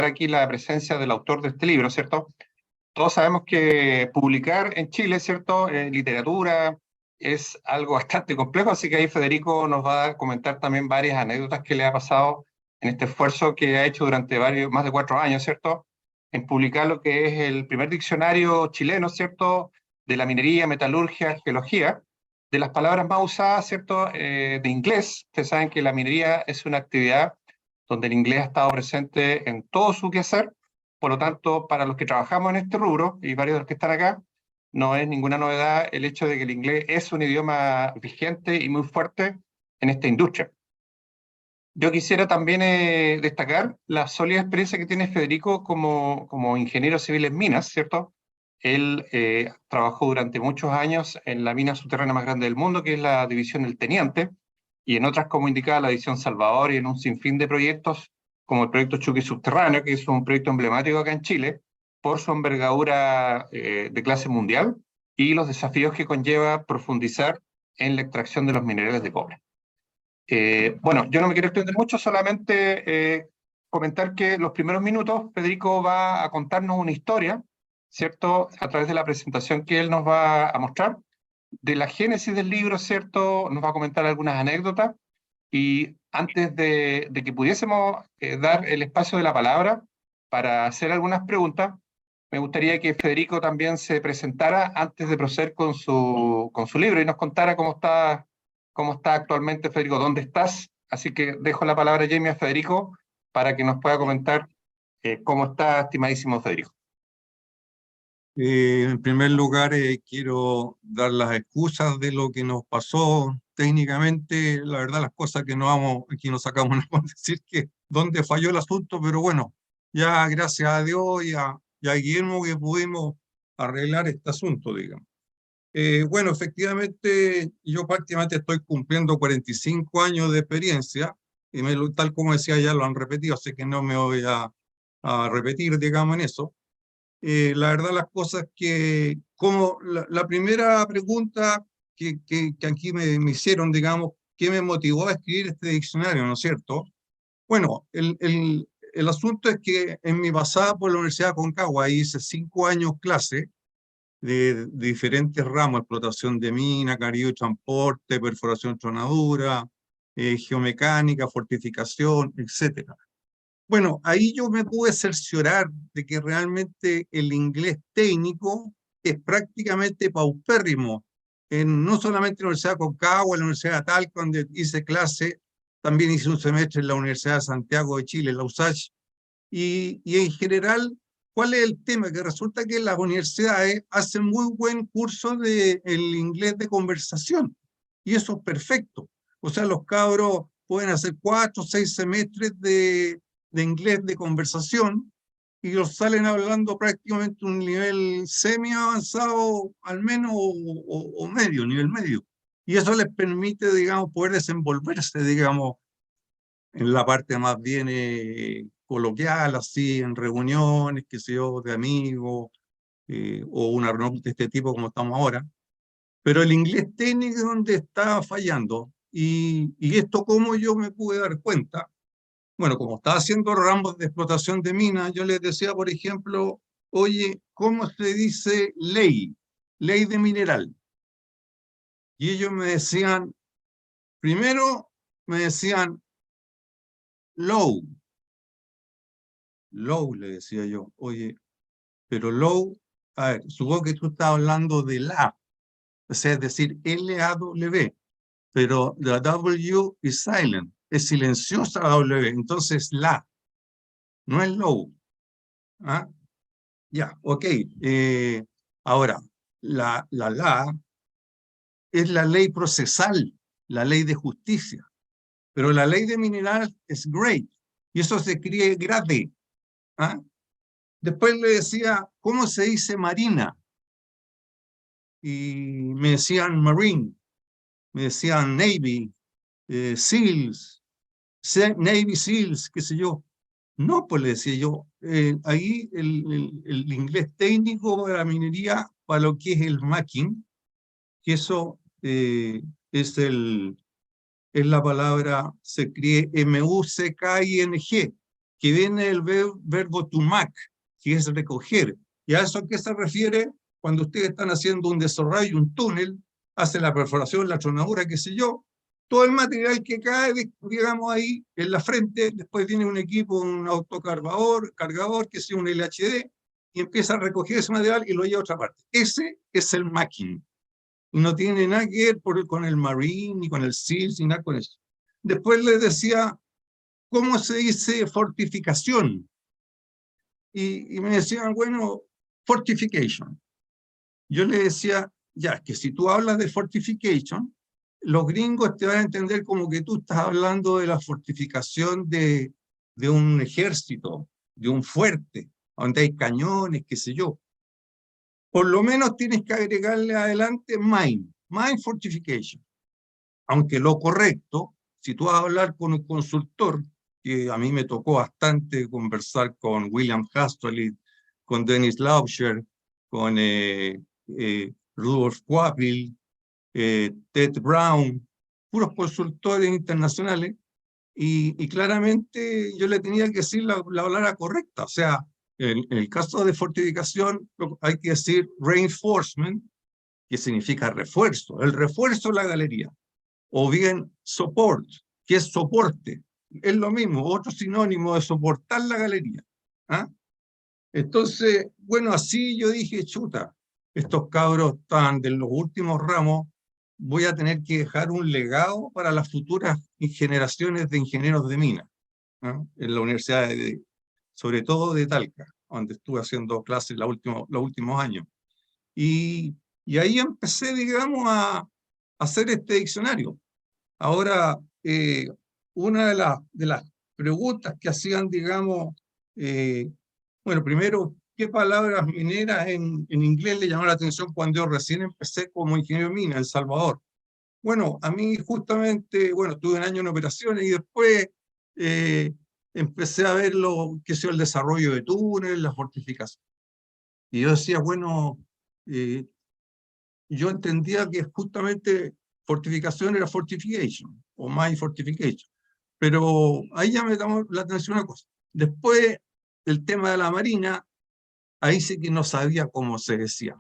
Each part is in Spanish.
aquí la presencia del autor de este libro, ¿cierto? Todos sabemos que publicar en Chile, ¿cierto? Literatura es algo bastante complejo, así que ahí Federico nos va a comentar también varias anécdotas que le ha pasado en este esfuerzo que ha hecho durante más de 4 años, ¿cierto? En publicar lo que es el primer diccionario chileno, ¿cierto? De la minería, metalurgia, geología, de las palabras más usadas, ¿cierto? De inglés. Ustedes saben que la minería es una actividad donde el inglés ha estado presente en todo su quehacer. Por lo tanto, para los que trabajamos en este rubro, y varios de los que están acá, no es ninguna novedad el hecho de que el inglés es un idioma vigente y muy fuerte en esta industria. Yo quisiera también destacar la sólida experiencia que tiene Federico como ingeniero civil en minas, ¿cierto? Él trabajó durante muchos años en la mina subterránea más grande del mundo, que es la división El Teniente, y en otras, como indicaba, la división Salvador, y en un sinfín de proyectos, como el proyecto Chuqui Subterráneo, que es un proyecto emblemático acá en Chile, por su envergadura de clase mundial y los desafíos que conlleva profundizar en la extracción de los minerales de cobre. Bueno, yo no me quiero extender mucho, solamente comentar que los primeros minutos Federico va a contarnos una historia, ¿cierto? A través de la presentación que él nos va a mostrar, de la génesis del libro, ¿cierto? Nos va a comentar algunas anécdotas, y antes de que pudiésemos dar el espacio de la palabra para hacer algunas preguntas, me gustaría que Federico también se presentara antes de proceder con su libro y nos contara cómo está actualmente, Federico, dónde estás. Así que dejo la palabra, Jamie, a Federico para que nos pueda comentar cómo está, estimadísimo Federico. En primer lugar, quiero dar las excusas de lo que nos pasó técnicamente. La verdad, las cosas que no vamos, aquí nos sacamos a decir que dónde falló el asunto, pero bueno, ya gracias a Dios y a Guillermo que pudimos arreglar este asunto, digamos. Bueno, efectivamente, yo prácticamente estoy cumpliendo 45 años de experiencia, y tal como decía, ya lo han repetido, así que no me voy a repetir, digamos, en eso. La verdad, las cosas que, como la primera pregunta que aquí me hicieron, digamos, ¿qué me motivó a escribir este diccionario, no es cierto? Bueno, el asunto es que en mi pasada por la Universidad de Aconcagua hice 5 años clase de diferentes ramos: explotación de mina, carrillo, transporte, perforación, tronadura, geomecánica, fortificación, etcétera. Bueno, ahí yo me pude cerciorar de que realmente el inglés técnico es prácticamente paupérrimo. No solamente en la Universidad de Aconcagua, en la Universidad de Talca, donde hice clase, también hice un semestre en la Universidad de Santiago de Chile, la USACH, y en general, ¿cuál es el tema? Que resulta que las universidades hacen muy buen curso de el inglés de conversación, y eso es perfecto. O sea, los cabros pueden hacer 4 o 6 semestres de inglés de conversación y los salen hablando prácticamente un nivel semi avanzado, al menos, o medio, nivel medio. Y eso les permite, digamos, poder desenvolverse, digamos, en la parte más bien coloquial, así, en reuniones, qué sé yo, de amigos, o una reunión de este tipo como estamos ahora. Pero el inglés técnico es donde está fallando. Y esto, ¿cómo yo me pude dar cuenta? Bueno, como estaba haciendo ramos de explotación de minas, yo les decía, por ejemplo, oye, ¿cómo se dice ley? Ley de mineral. Y ellos me decían, primero me decían low. Low, le decía yo, oye, pero low, a ver, supongo que tú estás hablando de la, o sea, es decir, L-A-W, pero la W es silent, es silenciosa la W, entonces la, no es low. ¿Ah? Ya, ok. Ahora, la es la ley procesal, la ley de justicia, pero la ley de mineral es great, y eso se escribe grade. ¿Ah? Después le decía, ¿cómo se dice marina? Y me decían marine, me decían navy, seals, navy seals, qué sé yo. No, pues le decía yo, ahí el inglés técnico de la minería para lo que es el macking, que eso es, es la palabra, se escribe M-U-C-K-I-N-G, que viene del verbo to make, que es recoger. ¿Y a eso a qué se refiere? Cuando ustedes están haciendo un desarrollo, un túnel, hacen la perforación, la tronadura, qué sé yo, todo el material que cae, digamos, ahí en la frente, después viene un equipo, un autocargador, qué sé yo, un LHD, y empieza a recoger ese material y lo lleva a otra parte. Ese es el macking. Y no tiene nada que ver con el marine, ni con el SEALS, ni nada con eso. Después les decía, ¿cómo se dice fortificación? Y me decían, bueno, fortification. Yo le decía, ya, que si tú hablas de fortification, los gringos te van a entender como que tú estás hablando de la fortificación de un ejército, de un fuerte, donde hay cañones, qué sé yo. Por lo menos tienes que agregarle adelante mine fortification. Aunque lo correcto, si tú vas a hablar con un consultor, que a mí me tocó bastante conversar con William Hastolit, con Dennis Lauscher, con Rudolf Quapil, Ted Brown, puros consultores internacionales, y claramente yo le tenía que decir la palabra correcta. O sea, en el caso de fortificación hay que decir reinforcement, que significa refuerzo, el refuerzo de la galería, o bien support, que es soporte, es lo mismo, otro sinónimo de soportar la galería. ¿Ah? Entonces, bueno, así yo dije, chuta, estos cabros están de los últimos ramos, voy a tener que dejar un legado para las futuras generaciones de ingenieros de mina, ¿no? En la Universidad sobre todo de Talca, donde estuve haciendo clases los últimos años. Y ahí empecé, digamos, a hacer este diccionario. Ahora, una de las preguntas que hacían, digamos, bueno, primero, ¿qué palabras mineras en inglés le llamaron la atención cuando yo recién empecé como ingeniero de mina en El Salvador? Bueno, a mí justamente, bueno, tuve un año en operaciones y después eh, empecé a ver qué sea el desarrollo de túneles, la fortificación. Y yo decía, bueno, eh, yo entendía que justamente fortificación era fortification, o mine fortification. Pero ahí ya me llamó la atención una cosa. Después, el tema de la marina, ahí sí que no sabía cómo se decía.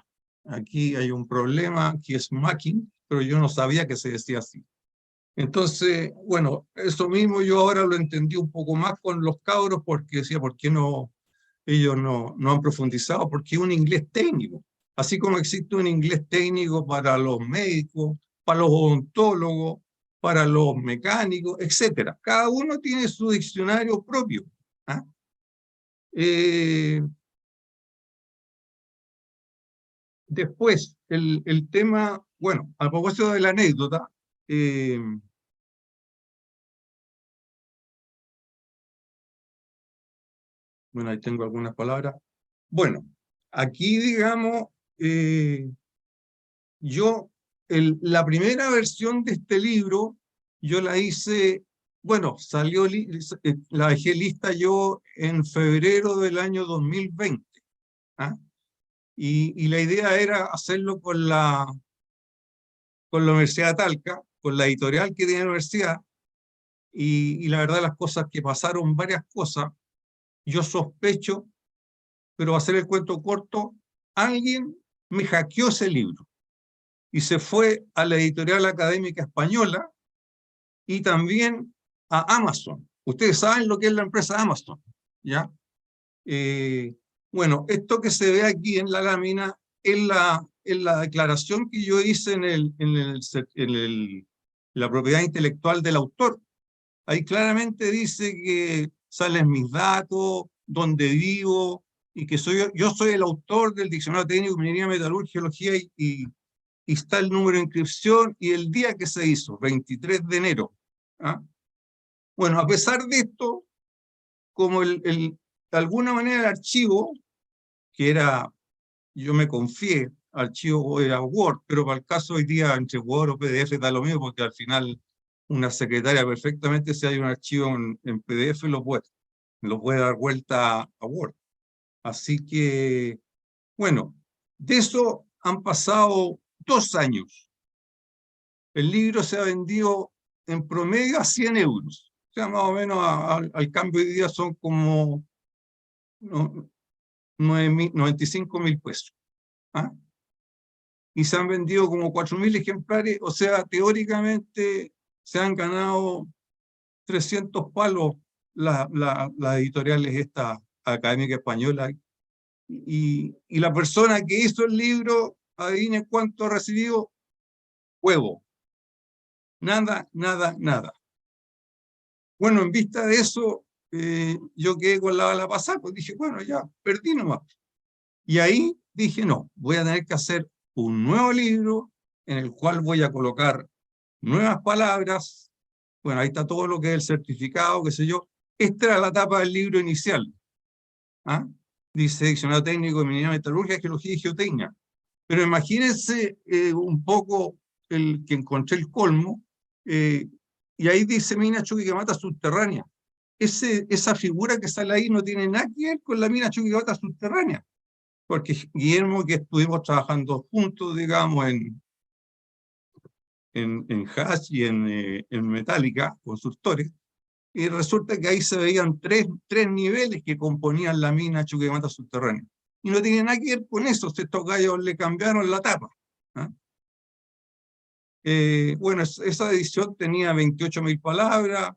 Aquí hay un problema que es macking, pero yo no sabía que se decía así. Entonces, bueno, eso mismo yo ahora lo entendí un poco más con los cabros, porque decía, ¿por qué no ellos no han profundizado? Porque es un inglés técnico. Así como existe un inglés técnico para los médicos, para los odontólogos, para los mecánicos, etcétera. Cada uno tiene su diccionario propio. ¿Ah? Después, el tema, bueno, a propósito de la anécdota, bueno, ahí tengo algunas palabras. Bueno, aquí, digamos, la primera versión de este libro, yo la hice, bueno, la dejé lista yo en febrero del año 2020. ¿Ah? Y la idea era hacerlo con la Universidad de Talca, con la editorial que tiene la universidad, y la verdad las cosas que pasaron, varias cosas, yo sospecho, pero va a ser el cuento corto, alguien me hackeó ese libro y se fue a la editorial académica española y también a Amazon. Ustedes saben lo que es la empresa Amazon, ¿ya? Bueno, esto que se ve aquí en la lámina es la declaración que yo hice en la propiedad intelectual del autor. Ahí claramente dice que salen mis datos, dónde vivo, y que yo soy el autor del Diccionario Técnico de Minería, Metalurgia, Geología, y está el número de inscripción y el día que se hizo, 23 de enero. ¿Ah? Bueno, a pesar de esto, como de alguna manera el archivo, que era, yo me confié, archivo era Word, pero para el caso hoy día entre Word o PDF da lo mismo, porque al final una secretaria perfectamente, si hay un archivo en PDF, lo puede dar vuelta a Word. Así que, bueno, de eso han pasado 2 años. El libro se ha vendido en promedio a 100 euros. O sea, más o menos al cambio de día son como 95.000 pesos. ¿Ah? Y se han vendido como 4.000 ejemplares, o sea, teóricamente se han ganado 300 palos las editoriales esta académica española. Y la persona que hizo el libro, adivine cuánto ha recibido, huevo. Nada, nada, nada. Bueno, en vista de eso, yo quedé con la bala pasada, pues dije, bueno, ya, perdí nomás. Y ahí dije, no, voy a tener que hacer un nuevo libro en el cual voy a colocar nuevas palabras. Bueno, ahí está todo lo que es el certificado, qué sé yo. Esta era la tapa del libro inicial. ¿Ah? Dice Diccionario Técnico de Minería, Metalurgia, Geología y Geotecnia. Pero imagínense un poco el que encontré el colmo, y ahí dice mina Chuquicamata subterránea. Esa figura que sale ahí no tiene nada que ver con la mina Chuquicamata subterránea, porque Guillermo, que estuvimos trabajando juntos, digamos, en Hash y en Metallica, consultores, y resulta que ahí se veían tres niveles que componían la mina Chuquicamata subterránea. Y no tiene nada que ver con eso, estos gallos le cambiaron la tapa. ¿Ah? Bueno, esa edición tenía 28.000 palabras,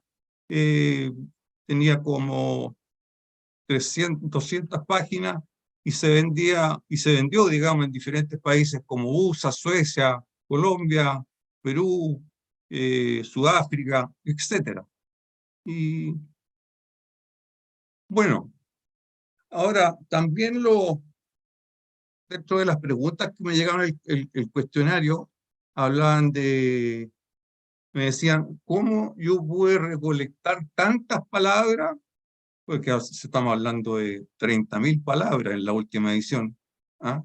tenía como 200 páginas, y se vendió, digamos, en diferentes países como USA, Suecia, Colombia, Perú, Sudáfrica, etc. Y bueno, ahora también dentro de las preguntas que me llegaron el cuestionario, hablaban me decían, ¿cómo yo pude recolectar tantas palabras? Porque estamos hablando de 30.000 palabras en la última edición. ¿Ah?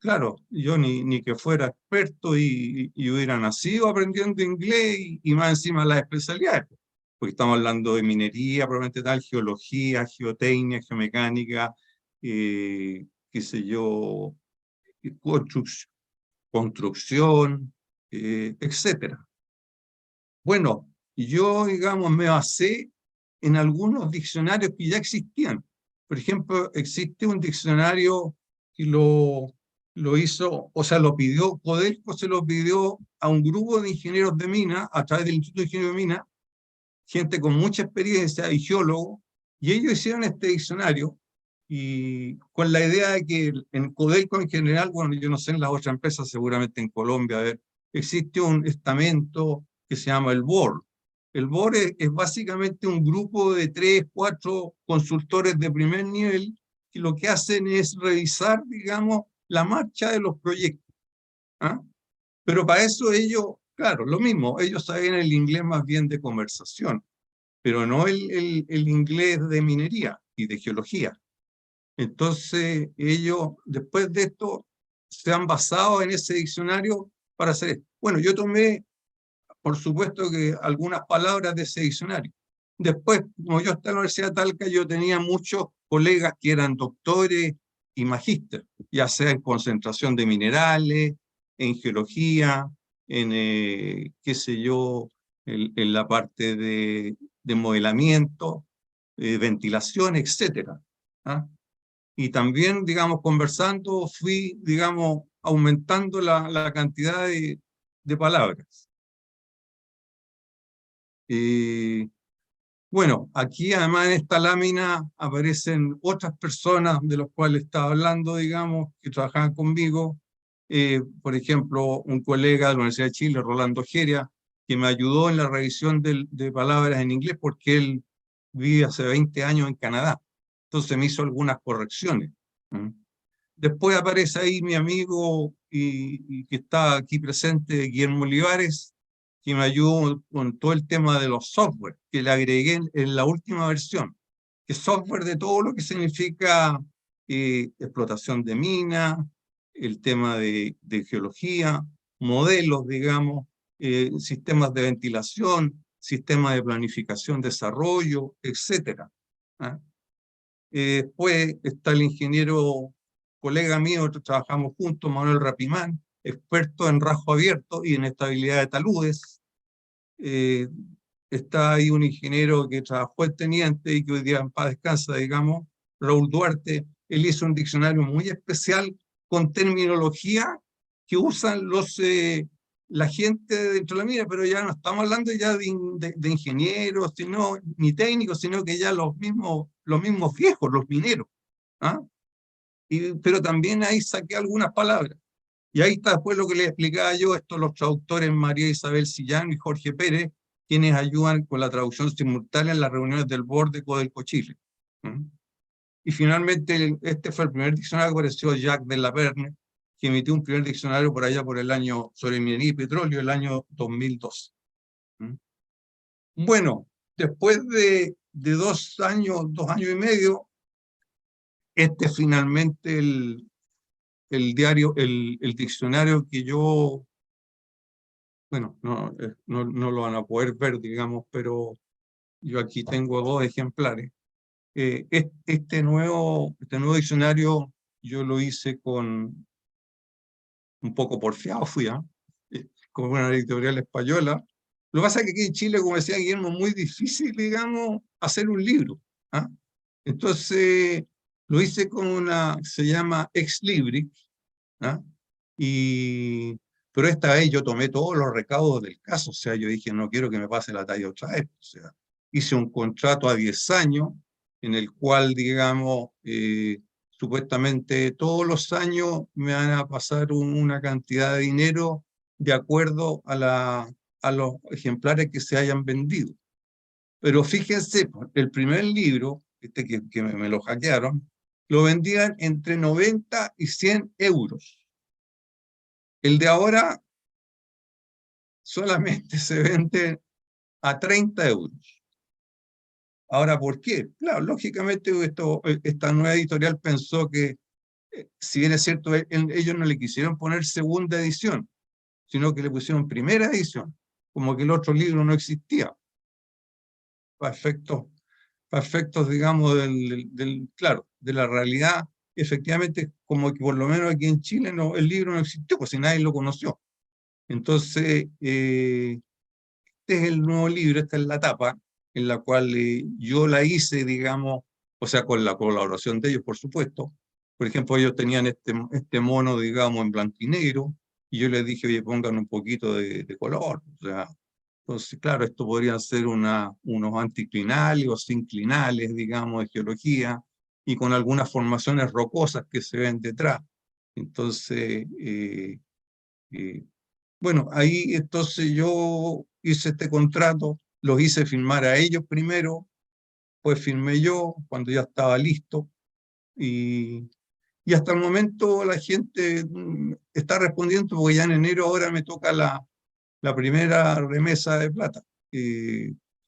Claro, yo ni que fuera experto y hubiera nacido aprendiendo inglés y más encima las especialidades, porque estamos hablando de minería, probablemente tal, geología, geotecnia, geomecánica, qué sé yo, construcción, etcétera. Bueno, yo, digamos, me basé en algunos diccionarios que ya existían. Por ejemplo, existe un diccionario que lo hizo, o sea, lo pidió, Codelco se lo pidió a un grupo de ingenieros de mina, a través del Instituto de Ingenieros de Mina, gente con mucha experiencia y geólogos, y ellos hicieron este diccionario, y con la idea de que en Codelco en general, bueno, yo no sé en las otras empresas, seguramente en Colombia, a ver, existe un estamento que se llama el BOR. El BOR es básicamente un grupo de 3, 4 consultores de primer nivel que lo que hacen es revisar, digamos, la marcha de los proyectos. ¿Ah? Pero para eso ellos, claro, lo mismo, ellos saben el inglés más bien de conversación, pero no el inglés de minería y de geología. Entonces, ellos, después de esto, se han basado en ese diccionario para hacer esto. Bueno, yo tomé, por supuesto, que algunas palabras de ese diccionario. Después, como yo estaba en la Universidad de Talca, yo tenía muchos colegas que eran doctores y magísteres, ya sea en concentración de minerales, en geología, en, qué sé yo, en la parte de modelamiento, ventilación, etcétera. ¿Ah? Y también, digamos, conversando, fui, digamos, aumentando la cantidad de palabras. Bueno, aquí además en esta lámina aparecen otras personas de las cuales estaba hablando, digamos, que trabajaban conmigo. Por ejemplo, un colega de la Universidad de Chile, Rolando Geria, que me ayudó en la revisión de palabras en inglés porque él vive hace 20 años en Canadá. Entonces me hizo algunas correcciones. ¿Mm? Después aparece ahí mi amigo y que está aquí presente, Guillermo Olivares, que me ayudó con todo el tema de los software, que le agregué en la última versión, que es software de todo lo que significa explotación de mina, el tema de geología, modelos, digamos, sistemas de ventilación, sistemas de planificación, desarrollo, etc. ¿Ah? Después está el ingeniero, colega mío, trabajamos juntos, Manuel Rapimán, experto en rasgo abierto y en estabilidad de taludes. está ahí un ingeniero que trabajó en Teniente y que hoy día en paz descansa, digamos, Raúl Duarte. Él hizo un diccionario muy especial con terminología que usan la gente dentro de la mina, pero ya no estamos hablando ya de ingenieros, ni técnicos, sino que ya los mismos viejos, los mineros. ¿Ah? Pero también ahí saqué algunas palabras. Y ahí está después lo que les explicaba yo, estos los traductores María Isabel Sillán y Jorge Pérez, quienes ayudan con la traducción simultánea en las reuniones del Board de Codelco Chile. Y finalmente, este fue el primer diccionario que apareció Jacques de la Verne, que emitió un primer diccionario por allá por el año, sobre minería y petróleo, el año 2012. Bueno, después de 2 años, 2 años y medio, este finalmente el diccionario que yo, bueno, no lo van a poder ver, digamos, pero yo aquí tengo 2 ejemplares. Este nuevo diccionario yo lo hice con un poco porfiado, con una editorial española. Lo que pasa es que aquí en Chile, como decía Guillermo, es muy difícil, digamos, hacer un libro. ¿Ah? Entonces, lo hice con se llama Ex Libris, ¿ah? Pero esta vez yo tomé todos los recaudos del caso, o sea, yo dije, no quiero que me pase la talla otra vez. O sea, hice un contrato a 10 años, en el cual, digamos, supuestamente todos los años me van a pasar una cantidad de dinero de acuerdo a los ejemplares que se hayan vendido. Pero fíjense, el primer libro, que me lo hackearon, lo vendían entre 90 y 100 euros. El de ahora solamente se vende a 30 euros. Ahora, ¿por qué? Claro, lógicamente esta nueva editorial pensó que, si bien es cierto, ellos no le quisieron poner segunda edición, sino que le pusieron primera edición, como que el otro libro no existía. Para efectos, digamos, claro, de la realidad, efectivamente, como que por lo menos aquí en Chile el libro no existió, pues si nadie lo conoció. Entonces, este es el nuevo libro, esta es la tapa, en la cual yo la hice, digamos, o sea, con la colaboración de ellos, por supuesto. Por ejemplo, ellos tenían este mono, digamos, en blanco y negro, y yo les dije, oye, pongan un poquito de color. O sea, entonces, claro, esto podrían ser unos anticlinales o sinclinales, digamos, de geología, y con algunas formaciones rocosas que se ven detrás. Entonces, bueno, ahí entonces yo hice este contrato, los hice firmar a ellos primero, pues firmé yo cuando ya estaba listo, y hasta el momento la gente está respondiendo, porque ya en enero ahora me toca la primera remesa de plata.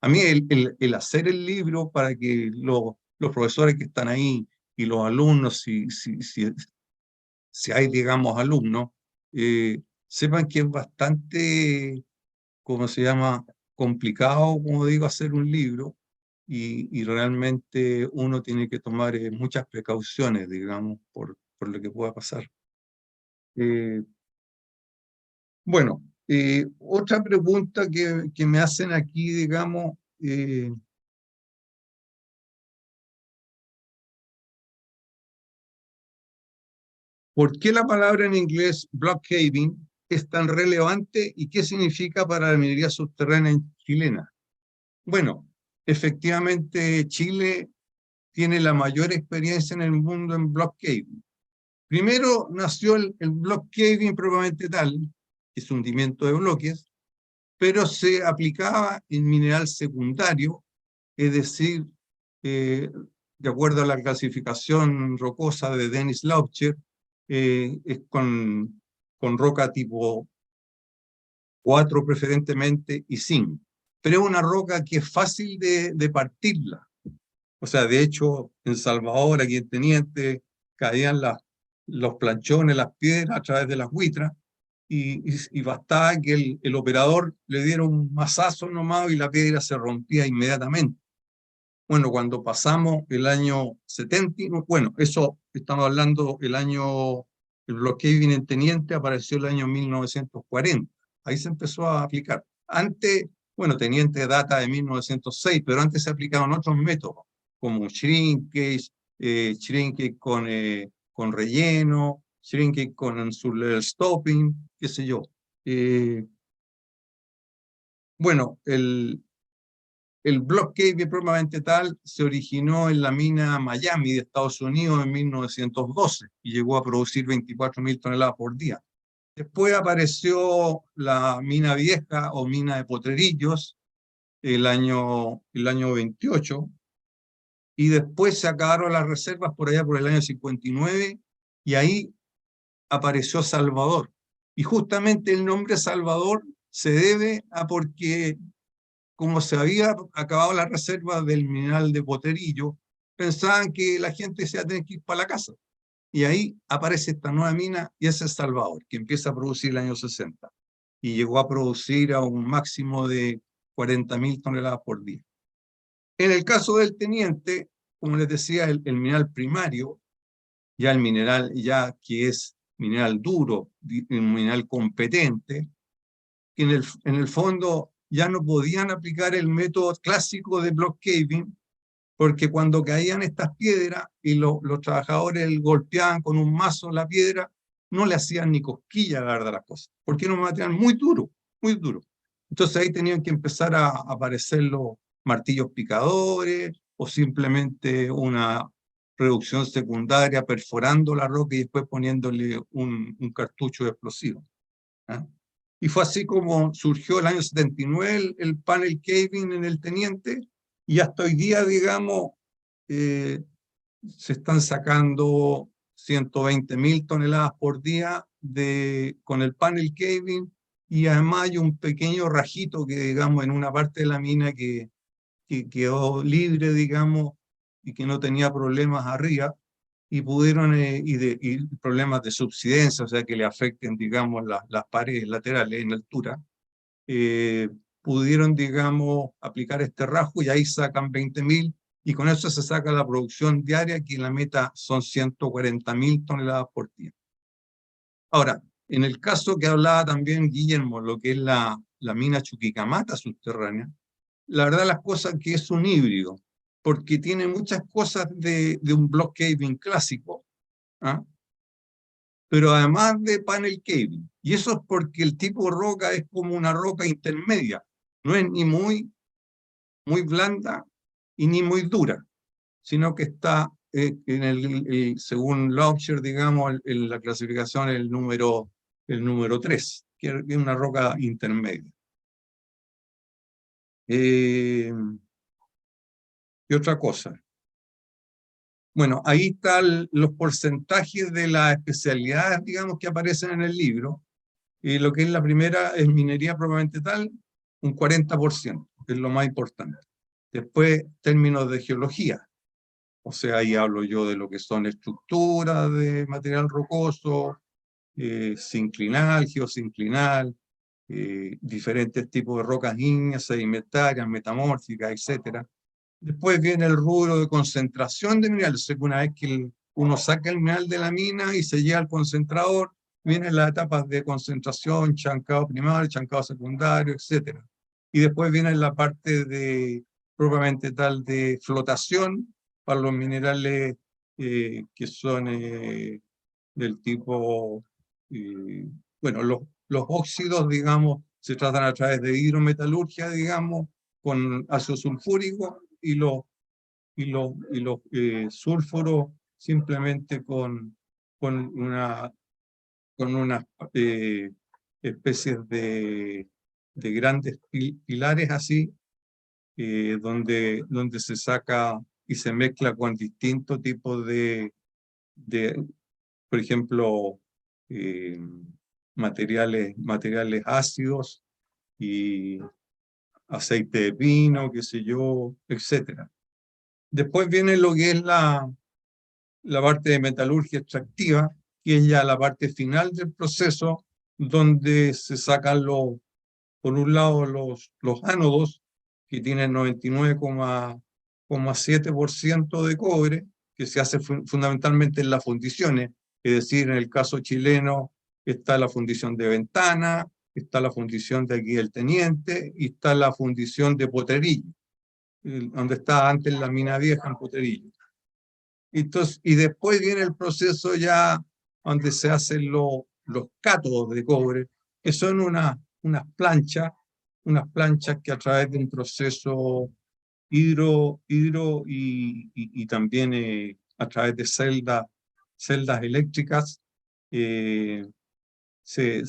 A mí el hacer el libro para que los profesores que están ahí y los alumnos, si hay, digamos, alumnos, sepan que es bastante, ¿cómo se llama?, complicado, como digo, hacer un libro, y realmente uno tiene que tomar muchas precauciones, digamos, por lo que pueda pasar. Bueno, otra pregunta que me hacen aquí, digamos, ¿por qué la palabra en inglés block caving es tan relevante y qué significa para la minería subterránea chilena? Bueno, efectivamente Chile tiene la mayor experiencia en el mundo en block caving. Primero nació el block caving propiamente tal, que es hundimiento de bloques, pero se aplicaba en mineral secundario, es decir, de acuerdo a la clasificación rocosa de Dennis Laubscher, es con roca tipo 4 preferentemente y 5. Pero es una roca que es fácil de partirla. O sea, de hecho, en Salvador, aquí en Teniente, caían los planchones, las piedras a través de las huitras, y bastaba que el operador le diera un mazazo nomás y la piedra se rompía inmediatamente. Bueno, cuando pasamos el año 70, bueno, eso estamos hablando el blockade en Teniente apareció el año 1940. Ahí se empezó a aplicar. Antes Bueno, Teniente data de 1906, pero antes se aplicaban otros métodos, como shrinkage, shrinkage con relleno, shrinkage con stopping, qué sé yo. Bueno, el block caving propiamente tal se originó en la mina Miami de Estados Unidos en 1912 y llegó a producir 24.000 toneladas por día. Después apareció la mina vieja o mina de Potrerillos el año 28, y después se acabaron las reservas por allá por el año 59, y ahí apareció Salvador. Y justamente el nombre Salvador se debe a porque, como se había acabado la reserva del mineral de Potrerillo, pensaban que la gente se iba a tener que ir para la casa. Y ahí aparece esta nueva mina, y ese es Salvador, que empieza a producir el año 60. Y llegó a producir a un máximo de 40.000 toneladas por día. En el caso del Teniente, como les decía, el mineral primario, ya el mineral ya que es mineral duro, un mineral competente, que en el fondo ya no podían aplicar el método clásico de block caving, porque cuando caían estas piedras y los trabajadores golpeaban con un mazo la piedra, no le hacían ni cosquilla, la verdad, las cosas, porque era un material muy duro, muy duro. Entonces ahí tenían que empezar a aparecer los martillos picadores, o simplemente una reducción secundaria perforando la roca y después poniéndole un cartucho explosivo. ¿Ah? Y fue así como surgió el año 79 el panel caving en el Teniente, y hasta hoy día, digamos, se están sacando 120.000 toneladas por día con el panel caving, y además hay un pequeño rajito que, digamos, en una parte de la mina que quedó libre, digamos, y que no tenía problemas arriba, y pudieron, y problemas de subsidencia, o sea, que le afecten, digamos, las paredes laterales en altura, pudieron, digamos, aplicar este rasgo, y ahí sacan 20.000, y con eso se saca la producción diaria, que la meta son 140.000 toneladas por día. Ahora, en el caso que hablaba también Guillermo, lo que es la mina Chuquicamata subterránea, la verdad las cosas que es un híbrido, porque tiene muchas cosas de un block caving clásico, ¿ah? Pero además de panel caving. Y eso es porque el tipo de roca es como una roca intermedia, no es ni muy blanda y ni muy dura, sino que está según Lauscher, digamos, en la clasificación el número 3, que es una roca intermedia. ¿Qué otra cosa? Bueno, ahí están los porcentajes de las especialidades, digamos, que aparecen en el libro. Lo que es la primera es minería propiamente tal, un 40%, que es lo más importante. Después, términos de geología. O sea, ahí hablo yo de lo que son estructuras de material rocoso, sinclinal, geosinclinal, diferentes tipos de rocas ígneas, sedimentarias, metamórficas, etc. Después viene el rubro de concentración de minerales. Una vez que uno saca el mineral de la mina y se lleva al concentrador, vienen las etapas de concentración, chancado primario, chancado secundario, etc. Y después viene la parte de, propiamente tal, de flotación para los minerales que son del tipo, bueno, los óxidos, digamos, se tratan a través de hidrometalurgia, digamos, con ácido sulfúrico, y los sulfuros simplemente con unas especies de grandes pilares así, donde se saca y se mezcla con distintos tipos por ejemplo, materiales ácidos y aceite de pino, qué sé yo, etc. Después viene lo que es la parte de metalurgia extractiva, que es ya la parte final del proceso, donde se sacan por un lado los ánodos, que tienen 99,7% de cobre, que se hace fundamentalmente en las fundiciones, es decir, en el caso chileno está la fundición de Ventana, está la fundición de aquí del Teniente, y está la fundición de Potrerillo, donde estaba antes la mina vieja en Potrerillo. Entonces, y después viene el proceso ya donde se hacen los cátodos de cobre, que son unas planchas que a través de un proceso hidro y también a través de celdas eléctricas, se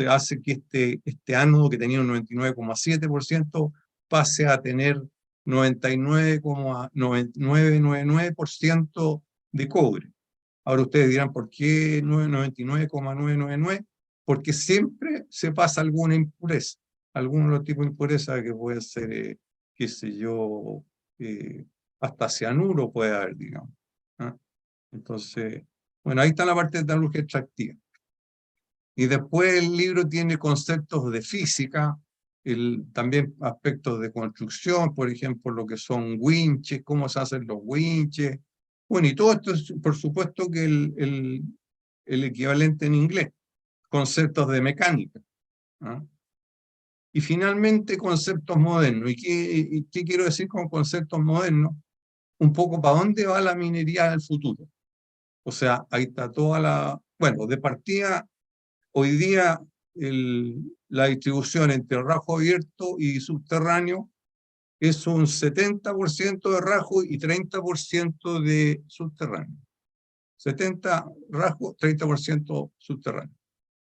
hace que este ánodo, que tenía un 99,7%, pase a tener 99,9999% de cobre. Ahora ustedes dirán, ¿por qué 99,999? Porque siempre se pasa alguna impureza, algún otro tipo de impureza que puede ser, qué sé yo, hasta cianuro puede haber, digamos. ¿Ah? Entonces, bueno, ahí está la parte de metalurgia extractiva. Y después el libro tiene conceptos de física, también aspectos de construcción, por ejemplo, lo que son winches, cómo se hacen los winches. Bueno, y todo esto es, por supuesto, que el equivalente en inglés, conceptos de mecánica. ¿Ah? Y finalmente, conceptos modernos. ¿Y qué quiero decir con conceptos modernos? Un poco para dónde va la minería del futuro. O sea, ahí está toda la... Bueno, de partida, hoy día la distribución entre rajo abierto y subterráneo es un 70% de rajo y 30% de subterráneo. 70 rajo, 30% subterráneo.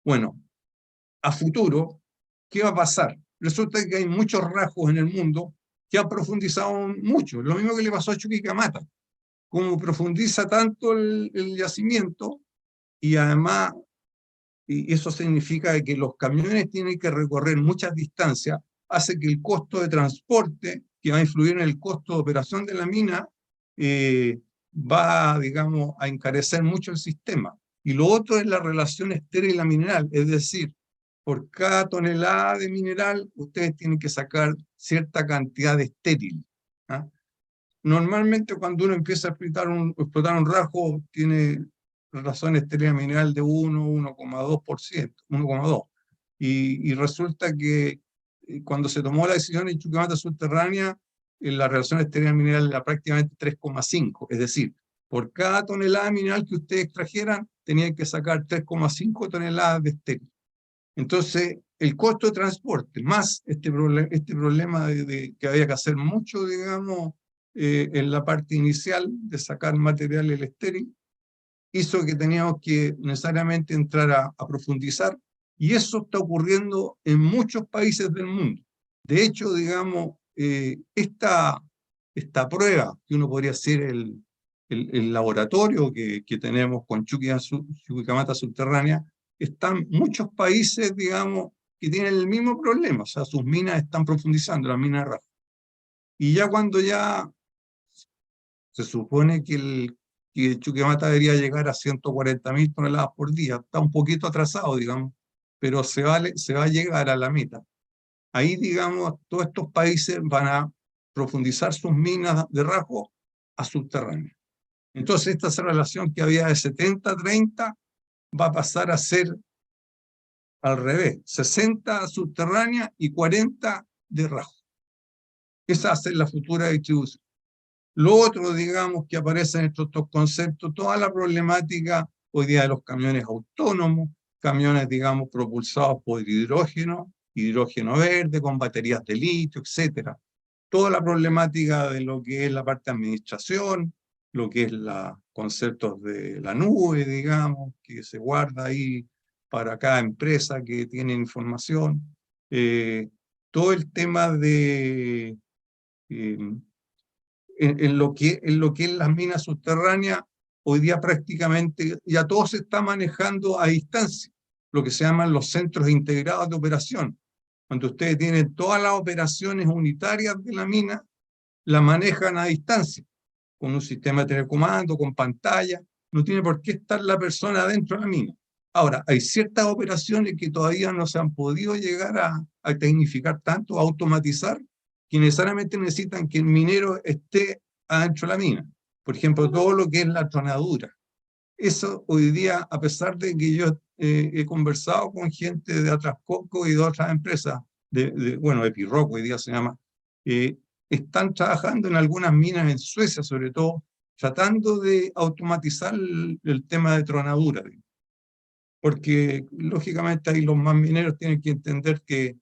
Bueno, a futuro, ¿qué va a pasar? Resulta que hay muchos rajos en el mundo que han profundizado mucho. Lo mismo que le pasó a Chuquicamata. Como profundiza tanto el yacimiento, y además, y eso significa que los camiones tienen que recorrer muchas distancias, hace que el costo de transporte, que va a influir en el costo de operación de la mina, va, digamos, a encarecer mucho el sistema. Y lo otro es la relación estéril a mineral, es decir, por cada tonelada de mineral, ustedes tienen que sacar cierta cantidad de estéril. ¿Ah? Normalmente cuando uno empieza a explotar un rajo, tiene razón estéril mineral de 1,2%, 1,2. Y resulta que cuando se tomó la decisión en Chuquicamata subterránea, la relación estéril mineral era prácticamente 3,5. Es decir, por cada tonelada de mineral que ustedes extrajeran, tenían que sacar 3,5 toneladas de estéril. Entonces, el costo de transporte, más este problema de que había que hacer mucho, digamos, en la parte inicial de sacar material el estéril, hizo que teníamos que necesariamente entrar a profundizar, y eso está ocurriendo en muchos países del mundo. De hecho, digamos, esta prueba, que uno podría hacer el laboratorio que tenemos con Chuquicamata subterránea, están muchos países, digamos, que tienen el mismo problema, o sea, sus minas están profundizando, las minas de rajo. Y ya cuando ya se supone que Chuquicamata debería llegar a 140.000 toneladas por día, está un poquito atrasado, digamos, pero se va a llegar a la meta. Ahí, digamos, todos estos países van a profundizar sus minas de rajo a subterráneo. Entonces, esta relación que había de 70-30 va a pasar a ser al revés, 60 subterránea y 40 de rajo. Esa va a ser la futura distribución. Lo otro, digamos, que aparece en estos conceptos, toda la problemática hoy día de los camiones autónomos, camiones, digamos, propulsados por hidrógeno verde, con baterías de litio, etc. Toda la problemática de lo que es la parte de administración, lo que es los conceptos de la nube, digamos, que se guarda ahí para cada empresa que tiene información. Todo el tema de... en lo que es las minas subterráneas, hoy día prácticamente ya todo se está manejando a distancia, lo que se llaman los centros integrados de operación. Cuando ustedes tienen todas las operaciones unitarias de la mina, la manejan a distancia, con un sistema de telecomando, con pantalla, no tiene por qué estar la persona dentro de la mina. Ahora, hay ciertas operaciones que todavía no se han podido llegar a tecnificar tanto, a automatizar, que necesariamente necesitan que el minero esté adentro de la mina. Por ejemplo, todo lo que es la tronadura. Eso hoy día, a pesar de que yo he conversado con gente de Atlas Copco y de otras empresas, bueno, Epiroc hoy día se llama, están trabajando en algunas minas en Suecia, sobre todo, tratando de automatizar el tema de tronadura, porque lógicamente ahí los más mineros tienen que entender que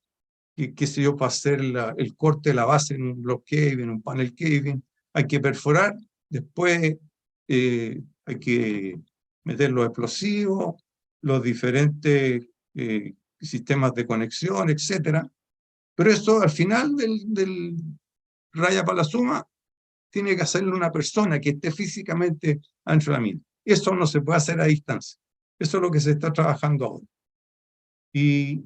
qué sé yo, para hacer el corte de la base en un block cave, en un panel caving, hay que perforar, después hay que meter los explosivos, los diferentes sistemas de conexión, etcétera. Pero eso al final del raya para la suma tiene que hacerlo una persona que esté físicamente dentro de la mina. Eso no se puede hacer a distancia. Eso es lo que se está trabajando ahora. Y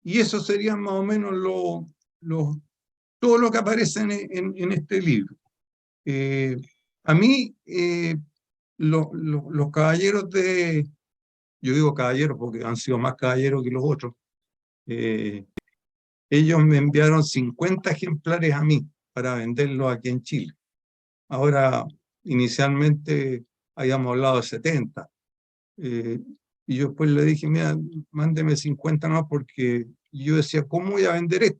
eso sería más o menos todo lo que aparece en este libro. A mí, los caballeros yo digo caballeros porque han sido más caballeros que los otros, ellos me enviaron 50 ejemplares a mí para venderlos aquí en Chile. Ahora, inicialmente habíamos hablado de 70. Y yo después le dije, mira, mándeme 50 más porque yo decía, ¿cómo voy a vender esto?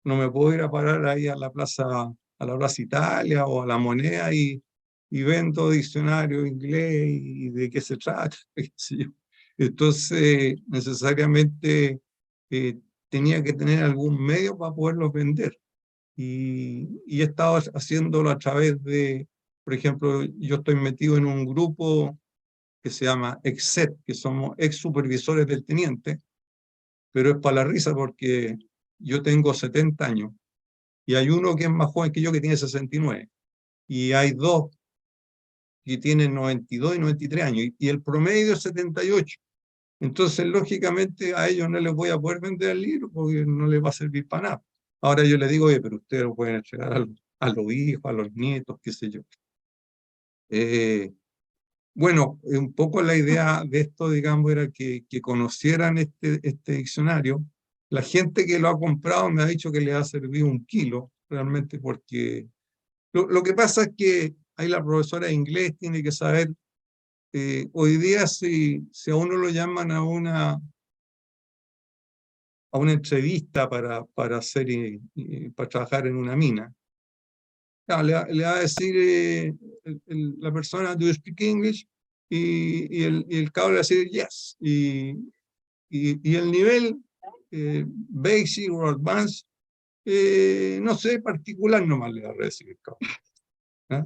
No me puedo ir a parar ahí a la Plaza Italia o a la Moneda y vendo diccionario inglés y de qué se trata, qué sé yo. Entonces, necesariamente tenía que tener algún medio para poderlos vender. Y he estado haciéndolo a través de, por ejemplo, yo estoy metido en un grupo que se llama EXCET, que somos ex supervisores del teniente, pero es para la risa porque yo tengo 70 años y hay uno que es más joven que yo que tiene 69 y hay dos que tienen 92 y 93 años y el promedio es 78. Entonces, lógicamente, a ellos no les voy a poder vender el libro porque no les va a servir para nada. Ahora yo les digo, oye, pero ustedes lo pueden entregar a los hijos, a los nietos, qué sé yo. Bueno, un poco la idea de esto, digamos, era que conocieran este diccionario. La gente que lo ha comprado me ha dicho que le ha servido 1 kilo, realmente, porque lo que pasa es que ahí la profesora de inglés tiene que saber, hoy día si a uno lo llaman a una entrevista para trabajar en una mina, claro, le va a decir la persona, ¿do you speak English? Y el cabro le va a decir, yes. Y el nivel basic o advanced, no sé, particular nomás le va a decir el cabro. ¿Ah?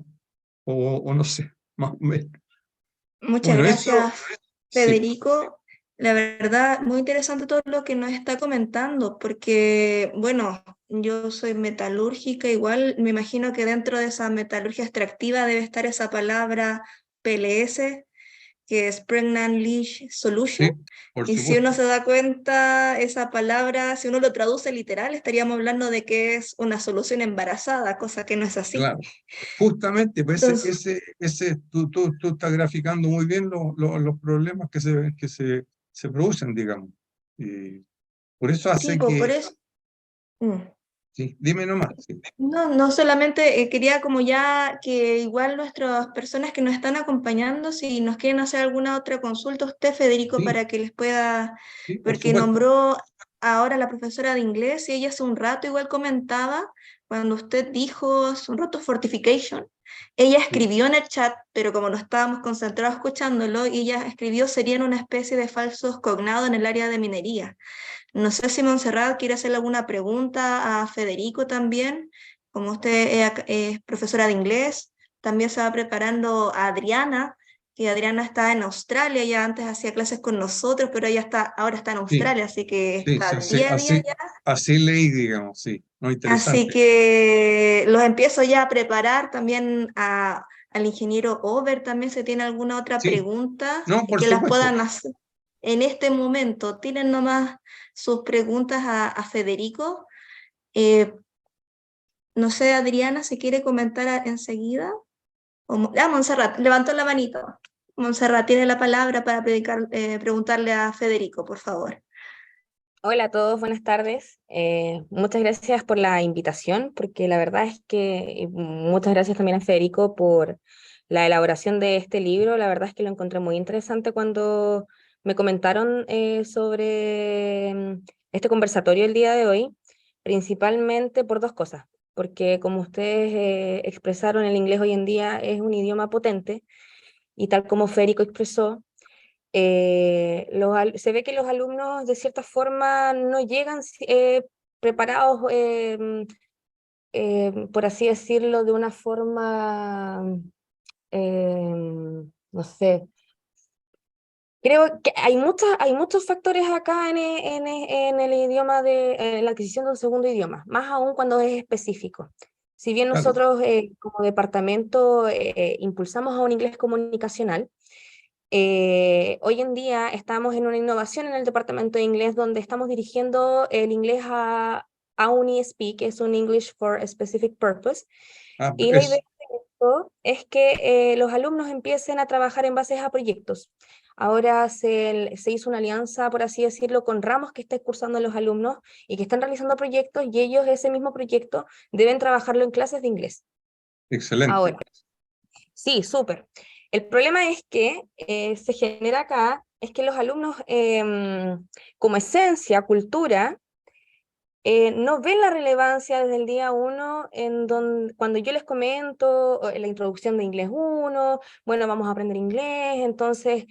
O no sé, más o menos. Muchas Bueno, eso, gracias, sí, Federico. La verdad, muy interesante todo lo que nos está comentando, porque, bueno, yo soy metalúrgica, igual me imagino que dentro de esa metalurgia extractiva debe estar esa palabra PLS, que es Pregnant Leach Solution. sí, por Y si uno supuesto. se da cuenta, esa palabra, si uno lo traduce literal, estaríamos hablando de que es una solución embarazada, cosa que no es así. Claro, justamente, pues Entonces, tú estás graficando muy bien los problemas que se producen, digamos. Y por eso sí, hace pues, por que, eso. Mm. sí, dime nomás. Sí, No, no solamente quería como ya que igual nuestras personas que nos están acompañando, si nos quieren hacer alguna otra consulta, usted, Federico, sí, para que les pueda, sí, por porque supuesto. nombró ahora la profesora de inglés y ella hace un rato igual comentaba, cuando usted dijo hace un rato fortification, ella Sí, escribió en el chat, pero como no estábamos concentrados escuchándolo, y ella escribió serían una especie de falsos cognados en el área de minería. No sé si Montserrat quiere hacerle alguna pregunta a Federico también. Como usted es profesora de inglés, también se va preparando a Adriana, que Adriana está en Australia, ya antes hacía clases con nosotros, pero ella ahora está en sí, Australia, así que sí, está sí, al sí, día a día así, ya. así leí, digamos, sí, no, Así interesante. que los empiezo ya a preparar también al ingeniero Over, también se tiene alguna otra Sí, pregunta no, por que las supuesto. puedan hacer en este momento. Tienen nomás sus preguntas a Federico. Eh, no sé, Adriana, si quiere comentar enseguida. Montserrat, levantó la manito. Montserrat tiene la palabra para preguntarle a Federico, por favor. Hola a todos, buenas tardes. Muchas gracias por la invitación, porque la verdad es que muchas gracias también a Federico por la elaboración de este libro. La verdad es que lo encontré muy interesante cuando me comentaron sobre este conversatorio el día de hoy, principalmente por dos cosas. Porque como ustedes expresaron, el inglés hoy en día es un idioma potente, y tal como Federico expresó, se ve que los alumnos de cierta forma no llegan preparados, por así decirlo, de una forma, no sé. Creo que hay muchos factores acá en el idioma en la adquisición de un segundo idioma, más aún cuando es específico. Si bien Claro. nosotros como departamento impulsamos a un inglés comunicacional, hoy en día estamos en una innovación en el departamento de inglés donde estamos dirigiendo el inglés a un ESP, que es un English for a Specific Purpose, Ah, y la idea de esto es que los alumnos empiecen a trabajar en base a proyectos. Ahora se hizo una alianza, por así decirlo, con ramos que estén cursando los alumnos y que están realizando proyectos, y ellos ese mismo proyecto deben trabajarlo en clases de inglés. excelente. Ahora, sí, súper. El problema es que se genera acá, es que los alumnos, como esencia, cultura, no ven la relevancia desde el día uno, cuando yo les comento la introducción de inglés 1, bueno, vamos a aprender inglés, entonces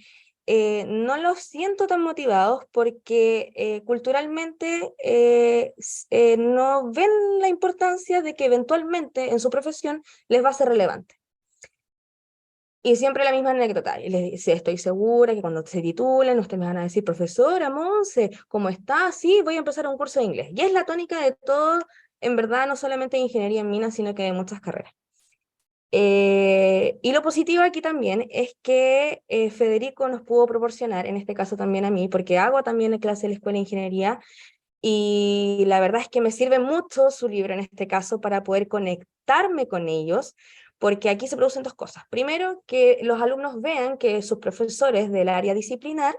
no los siento tan motivados porque culturalmente no ven la importancia de que eventualmente en su profesión les va a ser relevante. Y siempre la misma anécdota, y les dice, estoy segura que cuando se titulen, ustedes me van a decir, profesora Monse, ¿cómo está? Sí, voy a empezar un curso de inglés. Y es la tónica de todo, en verdad, no solamente de ingeniería en minas, sino que de muchas carreras. Y lo positivo aquí también es que Federico nos pudo proporcionar, en este caso también a mí, porque hago también clase en la Escuela de Ingeniería, y la verdad es que me sirve mucho su libro en este caso para poder conectarme con ellos, porque aquí se producen dos cosas. Primero, que los alumnos vean que sus profesores del área disciplinar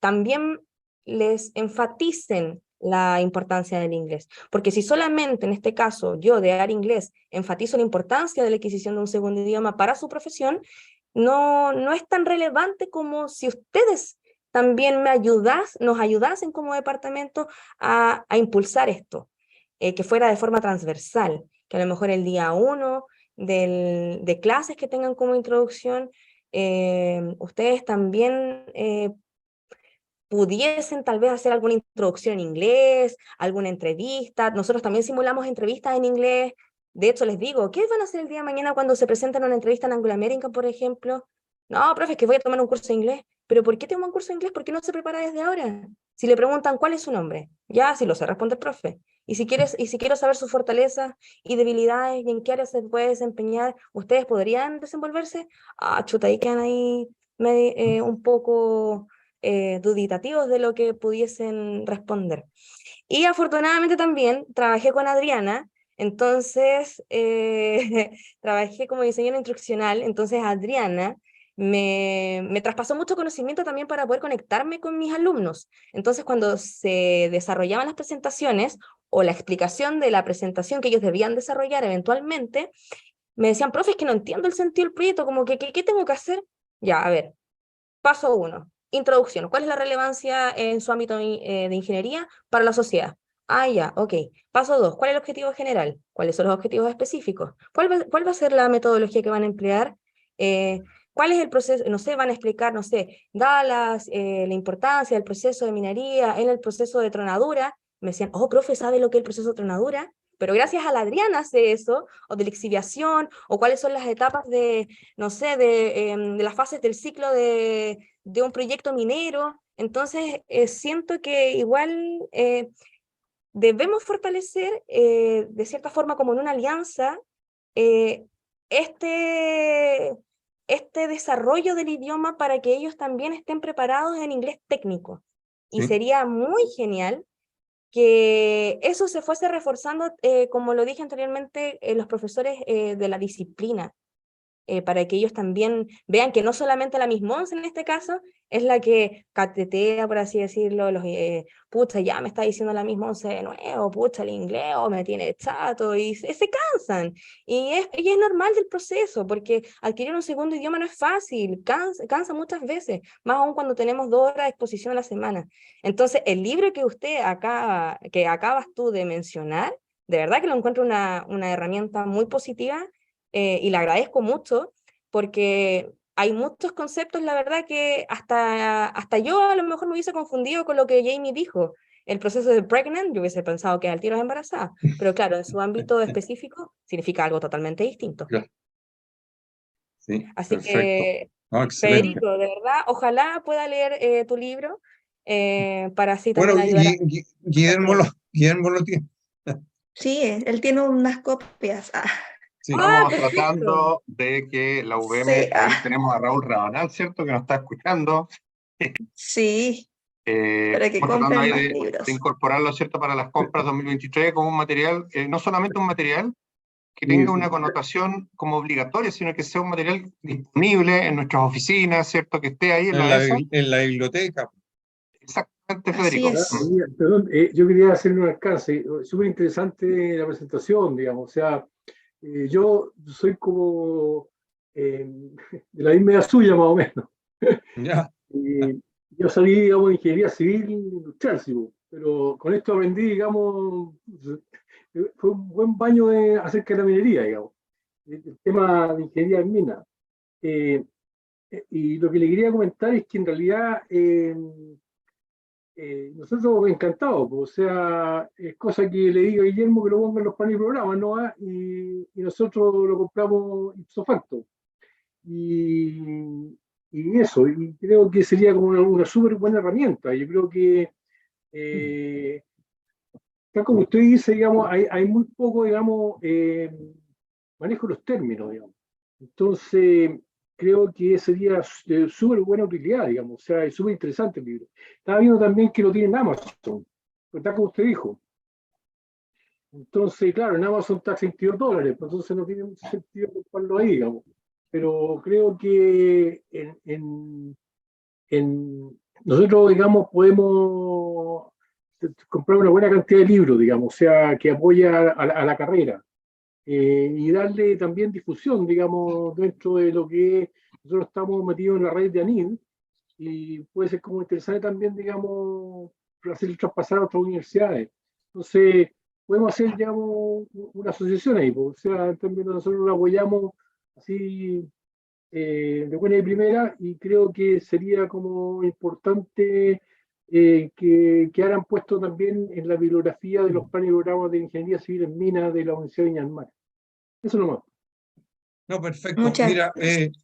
también les enfaticen la importancia del inglés. Porque si solamente en este caso yo de área inglés enfatizo la importancia de la adquisición de un segundo idioma para su profesión, no es tan relevante como si ustedes también nos ayudasen como departamento a impulsar esto, que fuera de forma transversal, que a lo mejor el día 1 de clases que tengan como introducción, ustedes también pudiesen tal vez hacer alguna introducción en inglés, alguna entrevista. Nosotros también simulamos entrevistas en inglés. De hecho, les digo, ¿qué van a hacer el día de mañana cuando se presenten a una entrevista en Anglo American, por ejemplo? No, profe, es que voy a tomar un curso de inglés. ¿Pero por qué tengo un curso de inglés? ¿Por qué no se prepara desde ahora? Si le preguntan cuál es su nombre, ya, si lo sé, responde el profe. Y si quiero saber sus fortalezas y debilidades y en qué áreas se puede desempeñar, ¿ustedes podrían desenvolverse? Ah, chuta, ahí quedan ahí un poco duditativos de lo que pudiesen responder. Y afortunadamente también trabajé con Adriana, entonces trabajé como diseñadora instruccional, entonces Adriana me traspasó mucho conocimiento también para poder conectarme con mis alumnos. Entonces cuando se desarrollaban las presentaciones o la explicación de la presentación que ellos debían desarrollar eventualmente, me decían, profe, es que no entiendo el sentido del proyecto, como que, ¿qué tengo que hacer? Ya, a ver, paso 1, introducción. ¿Cuál es la relevancia en su ámbito de ingeniería para la sociedad? Ah, ya, ok. Paso 2, ¿cuál es el objetivo general? ¿Cuáles son los objetivos específicos? ¿Cuál va a ser la metodología que van a emplear? ¿Cuál es el proceso? No sé, van a explicar, no sé, dada la importancia del proceso de minería en el proceso de tronadura. Me decían, oh, profe, ¿sabe lo que es el proceso de tronadura? Pero gracias a la Adriana hace eso, o de lixiviación, o cuáles son las etapas de, no sé, de las fases del ciclo de un proyecto minero. Entonces, siento que igual debemos fortalecer, de cierta forma, como en una alianza, eh, este, este desarrollo del idioma para que ellos también estén preparados en inglés técnico. Y Sí. sería muy genial que eso se fuese reforzando, como lo dije anteriormente, los profesores de la disciplina, para que ellos también vean que no solamente la Miss Mons en este caso es la que catetea, por así decirlo, pucha, ya me está diciendo la Miss Mons de nuevo, pucha, el inglés, o me tiene chato, y se cansan. Y es normal del proceso, porque adquirir un segundo idioma no es fácil, cansa muchas veces, más aún cuando tenemos 2 horas de exposición a la semana. Entonces, el libro que que acabas tú de mencionar, de verdad que lo encuentro una herramienta muy positiva, y le agradezco mucho, porque hay muchos conceptos, la verdad, que hasta yo a lo mejor me hubiese confundido con lo que Jamie dijo. El proceso de pregnant, yo hubiese pensado que al tiro es embarazada, pero claro, en su ámbito específico significa algo totalmente distinto. Claro. Sí, Así perfecto. que, No, excelente. Federico, de verdad, ojalá pueda leer tu libro, para así Bueno, también ayudar a... Guillermo lo tiene. Sí, él tiene unas copias. Sí. ¡Ah, Estamos perfecto! tratando de que la UVM, Sí, ahí tenemos a Raúl Rabanal, ¿cierto? Que nos está escuchando. sí, para que Estamos tratando compren ahí más de libros. incorporarlo, ¿cierto? Para las compras 2023 como un material, no solamente un material que Sí, tenga sí. una connotación como obligatoria, sino que sea un material disponible en nuestras oficinas, ¿cierto? Que esté ahí en la ESA. En la biblioteca. Exactamente, Así Federico. es. Mira, perdón, yo quería hacerle un alcance. Súper interesante la presentación, digamos. O sea, yo soy como de la misma edad suya, más o menos. Ya. Yo salí, digamos, de ingeniería civil industrial, sí, pero con esto aprendí, digamos, fue un buen baño acerca de la minería, digamos, el tema de ingeniería en mina. Eh, y lo que le quería comentar es que en realidad nosotros encantados, pues, o sea, es cosa que le diga a Guillermo que lo ponga en los paneles de programa, ¿no? Y nosotros lo compramos ipso facto. Y, y eso, y creo que sería como una súper buena herramienta. Yo creo que, tal como usted dice, digamos, hay muy poco, digamos, manejo de los términos, digamos. Entonces, creo que sería de súper buena utilidad, digamos, o sea, es súper interesante el libro. Estaba viendo también que lo tiene en Amazon, tal como usted dijo. Entonces, claro, en Amazon está $62, pues entonces no tiene mucho sentido comprarlo ahí, digamos. Pero creo que nosotros, digamos, podemos comprar una buena cantidad de libros, digamos, o sea, que apoya a la carrera. Y darle también difusión, digamos, dentro de lo que nosotros estamos metidos en la red de ANID, y puede ser como interesante también, digamos, hacer traspasar a otras universidades. Entonces, podemos hacer, digamos, una asociación ahí, pues, o sea, también nosotros lo apoyamos así de buena y primera, y creo que sería como importante que hayan puesto también en la bibliografía de los planes y programas de ingeniería civil en minas de la Universidad de Viña del Mar. Eso nomás. No, perfecto. Muchas Mira,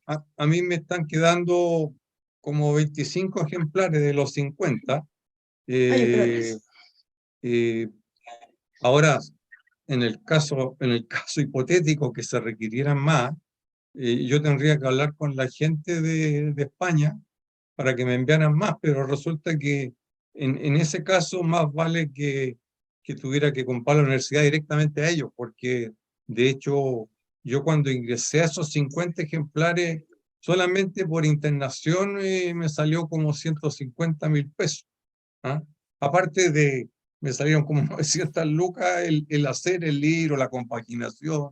a mí me están quedando como 25 ejemplares de los 50. Ay, Eh, ahora, en el caso hipotético que se requirieran más, yo tendría que hablar con la gente de España para que me enviaran más, pero resulta que en ese caso más vale que tuviera que comprar la universidad directamente a ellos, porque de hecho yo cuando ingresé a esos 50 ejemplares, solamente por internación me salió como 150.000 pesos. ¿Ah? Aparte me salieron como 900 lucas el hacer el libro, la compaginación,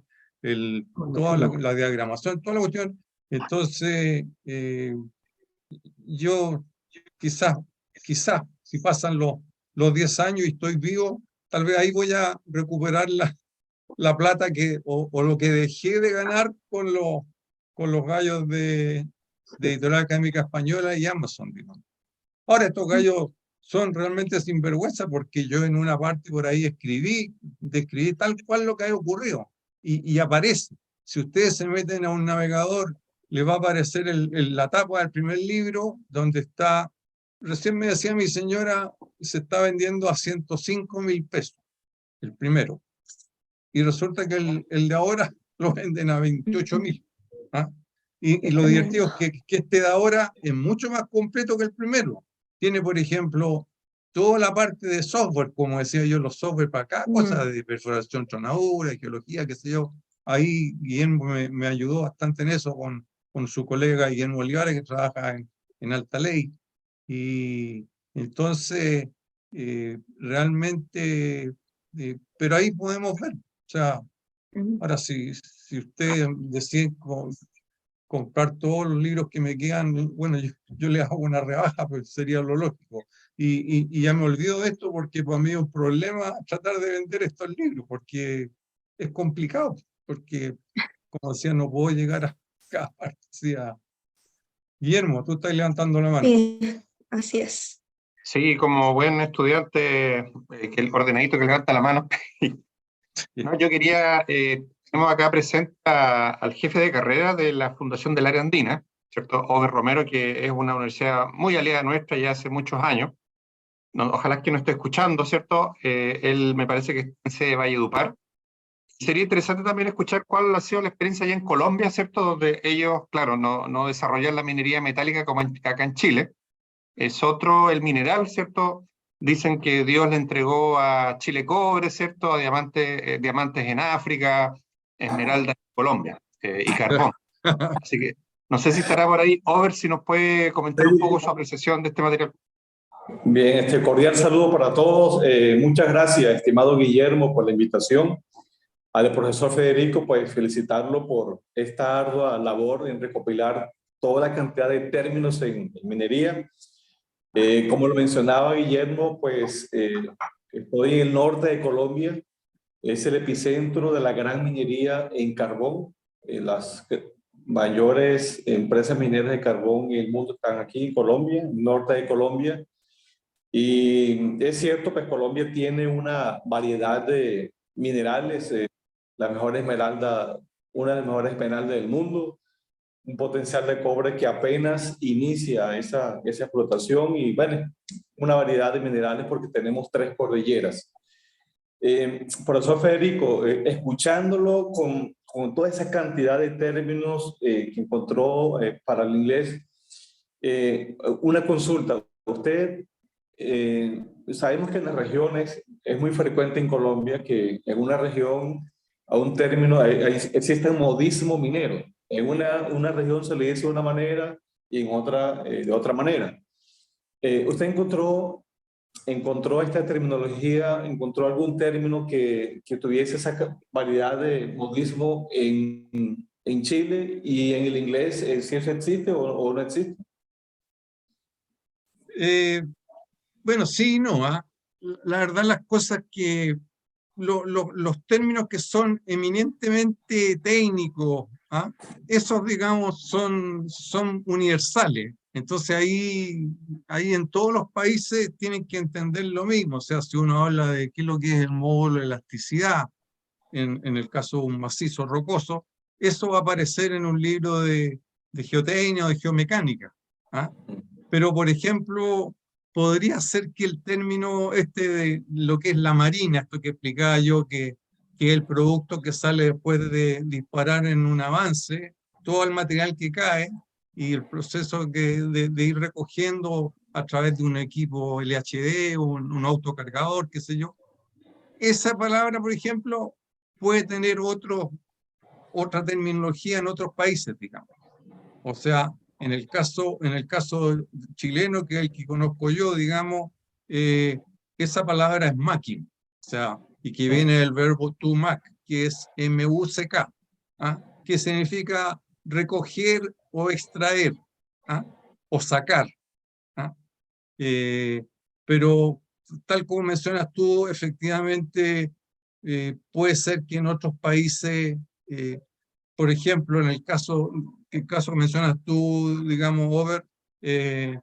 toda la diagramación, toda la cuestión. Entonces, yo quizás, si pasan los 10 años y estoy vivo, tal vez ahí voy a recuperar la plata o lo que dejé de ganar con los gallos de Editorial Académica Española y Amazon, digamos. Ahora, estos gallos son realmente sinvergüenza porque yo en una parte por ahí describí tal cual lo que ha ocurrido y aparece. Si ustedes se meten a un navegador, les va a aparecer la tapa del primer libro donde está, recién me decía mi señora, se está vendiendo a 105.000 pesos, el primero. Y resulta que el de ahora lo venden a 28.000. ¿Ah? Y lo divertido es que este de ahora es mucho más completo que el primero. Tiene, por ejemplo, toda la parte de software, como decía yo, los software para acá, cosas de perforación tronadura, geología, qué sé yo. ahí Guillermo me ayudó bastante en eso con su colega Guillermo Olivares, que trabaja en Alta Ley. Y entonces, realmente, pero ahí podemos ver, o sea, ahora si ustedes deciden comprar todos los libros que me quedan, bueno, yo les hago una rebaja, pues sería lo lógico. Y ya me olvido de esto porque para mí es un problema tratar de vender estos libros, porque es complicado, porque, como decía, no puedo llegar a cada parte. Guillermo, tú estás levantando la mano. Sí, así es. Sí, como buen estudiante, que el ordenadito que levanta la mano. No, yo quería, tenemos acá presente al jefe de carrera de la Fundación del Área Andina, ¿cierto? Over Romero, que es una universidad muy aliada nuestra ya hace muchos años. No, ojalá que no esté escuchando, ¿cierto? Él me parece que es de Valledupar. Sería interesante también escuchar cuál ha sido la experiencia allá en Colombia, ¿cierto? Donde ellos, claro, no desarrollan la minería metálica como acá en Chile. Es otro el mineral, ¿cierto? Dicen que Dios le entregó a Chile cobre, ¿cierto? A diamantes en África, esmeralda en Colombia, y carbón. Así que no sé si estará por ahí Over, si nos puede comentar un poco su apreciación de este material. Bien, cordial saludo para todos. Muchas gracias, estimado Guillermo, por la invitación. Al profesor Federico, pues felicitarlo por esta ardua labor en recopilar toda la cantidad de términos en minería. Como lo mencionaba Guillermo, pues estoy en el norte de Colombia. Es el epicentro de la gran minería en carbón. Las mayores empresas mineras de carbón en el mundo están aquí en Colombia, en el norte de Colombia. Y es cierto, pues Colombia tiene una variedad de minerales, la mejor esmeralda, una de las mejores esmeraldas del mundo, un potencial de cobre que apenas inicia esa explotación y bueno, una variedad de minerales porque tenemos 3 cordilleras. Profesor Federico, escuchándolo con toda esa cantidad de términos que encontró para el inglés, una consulta. Usted, sabemos que en las regiones es muy frecuente en Colombia que en una región a un término existe un modismo minero. En una región se le dice de una manera y en otra de otra manera. ¿Usted encontró esta terminología, encontró algún término que tuviese esa variedad de modismo en Chile y en el inglés, si eso existe o no existe? Bueno, sí, no. La verdad, las cosas que los términos que son eminentemente técnicos, esos, digamos, son universales. Entonces ahí en todos los países tienen que entender lo mismo. O sea, si uno habla de qué es lo que es el módulo de elasticidad, en el caso de un macizo rocoso, eso va a aparecer en un libro de geotecnia o de geomecánica. Pero, por ejemplo, podría ser que el término de lo que es la marina, esto que explicaba yo, que es el producto que sale después de disparar en un avance, todo el material que cae y el proceso de ir recogiendo a través de un equipo LHD o un autocargador, qué sé yo. Esa palabra, por ejemplo, puede tener otra terminología en otros países, digamos. O sea, en el caso chileno, que es el que conozco yo, digamos, esa palabra es máquina, o sea, y que viene del verbo to mac, que es M-U-C-K, que significa recoger o extraer, o sacar. Pero tal como mencionas tú, efectivamente, puede ser que en otros países, por ejemplo, en el caso que mencionas tú, digamos, Over, en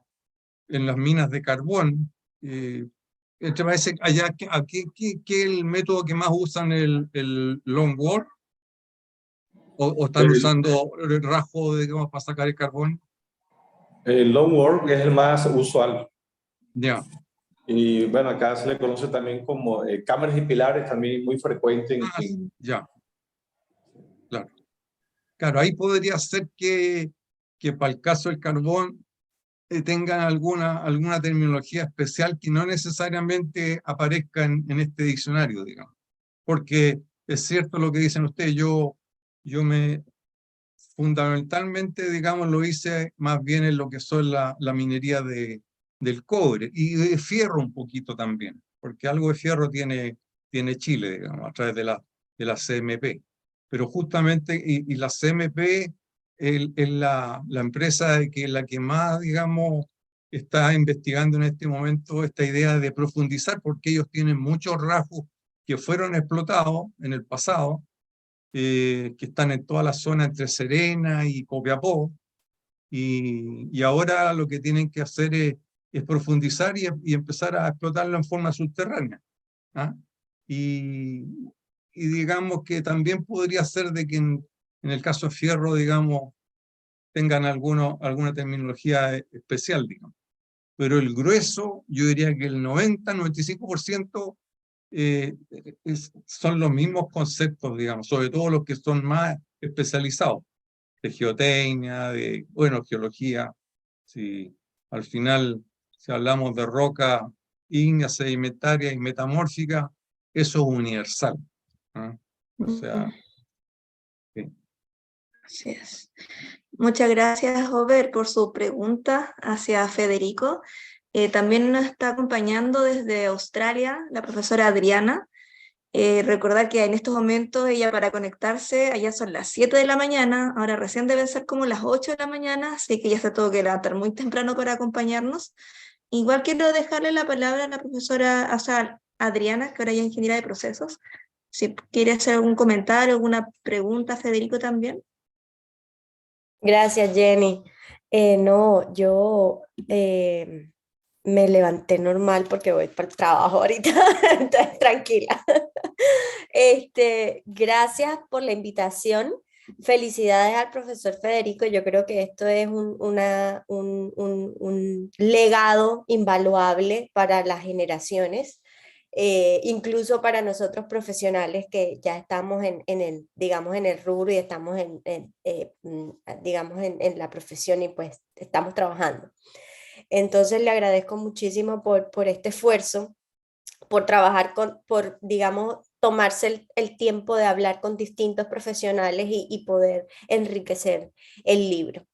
las minas de carbón, ¿te parece allá que el método que más usan el longwall? ¿O están usando el rasgo, digamos, para sacar el carbón? El long work es el más usual. Ya. Y bueno, acá se le conoce también como cámaras y pilares, también muy frecuente Ya, claro. Claro, ahí podría ser que para el caso del carbón tengan alguna terminología especial que no necesariamente aparezca en este diccionario, digamos. Porque es cierto lo que dicen ustedes, yo fundamentalmente, digamos, lo hice más bien en lo que son la minería del cobre y de fierro un poquito también, porque algo de fierro tiene Chile, digamos, a través de la CMP. Pero justamente, y la CMP es la empresa la que más, digamos, está investigando en este momento esta idea de profundizar, porque ellos tienen muchos rasgos que fueron explotados en el pasado, que están en toda la zona entre Serena y Copiapó, y ahora lo que tienen que hacer es profundizar y empezar a explotarlo en forma subterránea. ¿Ah? Y, y digamos que también podría ser de que en el caso de fierro, digamos, tengan alguna terminología especial, digamos. Pero el grueso, yo diría que el 90-95% son los mismos conceptos, digamos, sobre todo los que son más especializados, de geotecnia, bueno, geología. Si al final, si hablamos de roca ígnea, sedimentaria y metamórfica, eso es universal. ¿Ah? O sea, sí. Así es. Muchas gracias, Robert, por su pregunta hacia Federico. También nos está acompañando desde Australia la profesora Adriana. Recordar que en estos momentos ella para conectarse, allá son las 7 de la mañana, ahora recién deben ser como las 8 de la mañana, así que ya se tuvo que levantar muy temprano para acompañarnos. Igual quiero dejarle la palabra a la profesora, o sea, Adriana, que ahora ya es ingeniera de procesos. Si quiere hacer algún comentario, alguna pregunta, Federico también. Gracias, Jenny. No, yo me levanté normal porque voy para el trabajo ahorita, entonces tranquila. Gracias por la invitación. Felicidades al profesor Federico. Yo creo que esto es un legado invaluable para las generaciones. Incluso para nosotros profesionales que ya estamos digamos, en el rubro y estamos digamos, en la profesión y pues estamos trabajando. Entonces le agradezco muchísimo por este esfuerzo, por trabajar por, digamos, tomarse el tiempo de hablar con distintos profesionales y poder enriquecer el libro.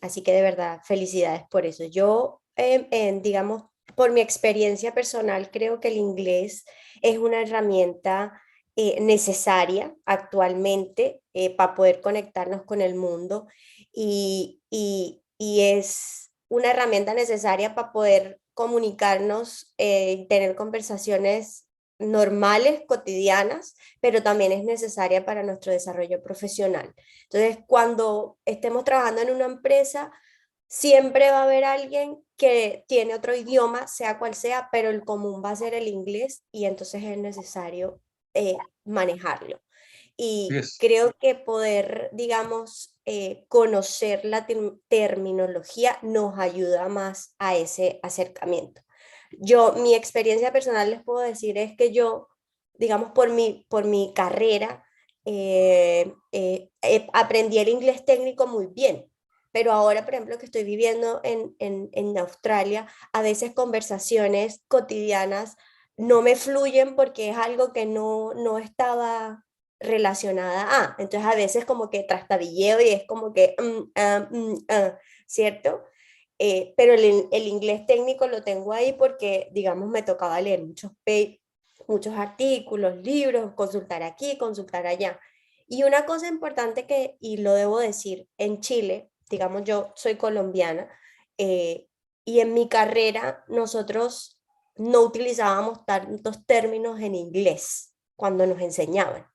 Así que de verdad, felicidades por eso. Yo, digamos, por mi experiencia personal, creo que el inglés es una herramienta necesaria actualmente para poder conectarnos con el mundo y es una herramienta necesaria para poder comunicarnos y tener conversaciones normales, cotidianas, pero también es necesaria para nuestro desarrollo profesional. Entonces, cuando estemos trabajando en una empresa, siempre va a haber alguien que tiene otro idioma, sea cual sea, pero el común va a ser el inglés y entonces es necesario manejarlo. Y Yes. creo que poder, digamos, conocer la terminología nos ayuda más a ese acercamiento. Mi experiencia personal les puedo decir es que yo, digamos, por mi carrera, aprendí el inglés técnico muy bien. Pero ahora, por ejemplo, que estoy viviendo en Australia, a veces conversaciones cotidianas no me fluyen porque es algo que no estaba relacionada a. Entonces a veces como que trastabilleo y es como que, ¿cierto? Pero el inglés técnico lo tengo ahí porque, digamos, me tocaba leer muchos artículos, libros, consultar aquí, consultar allá. Y una cosa importante y lo debo decir, en Chile, digamos, yo soy colombiana, y en mi carrera nosotros no utilizábamos tantos términos en inglés cuando nos enseñaban.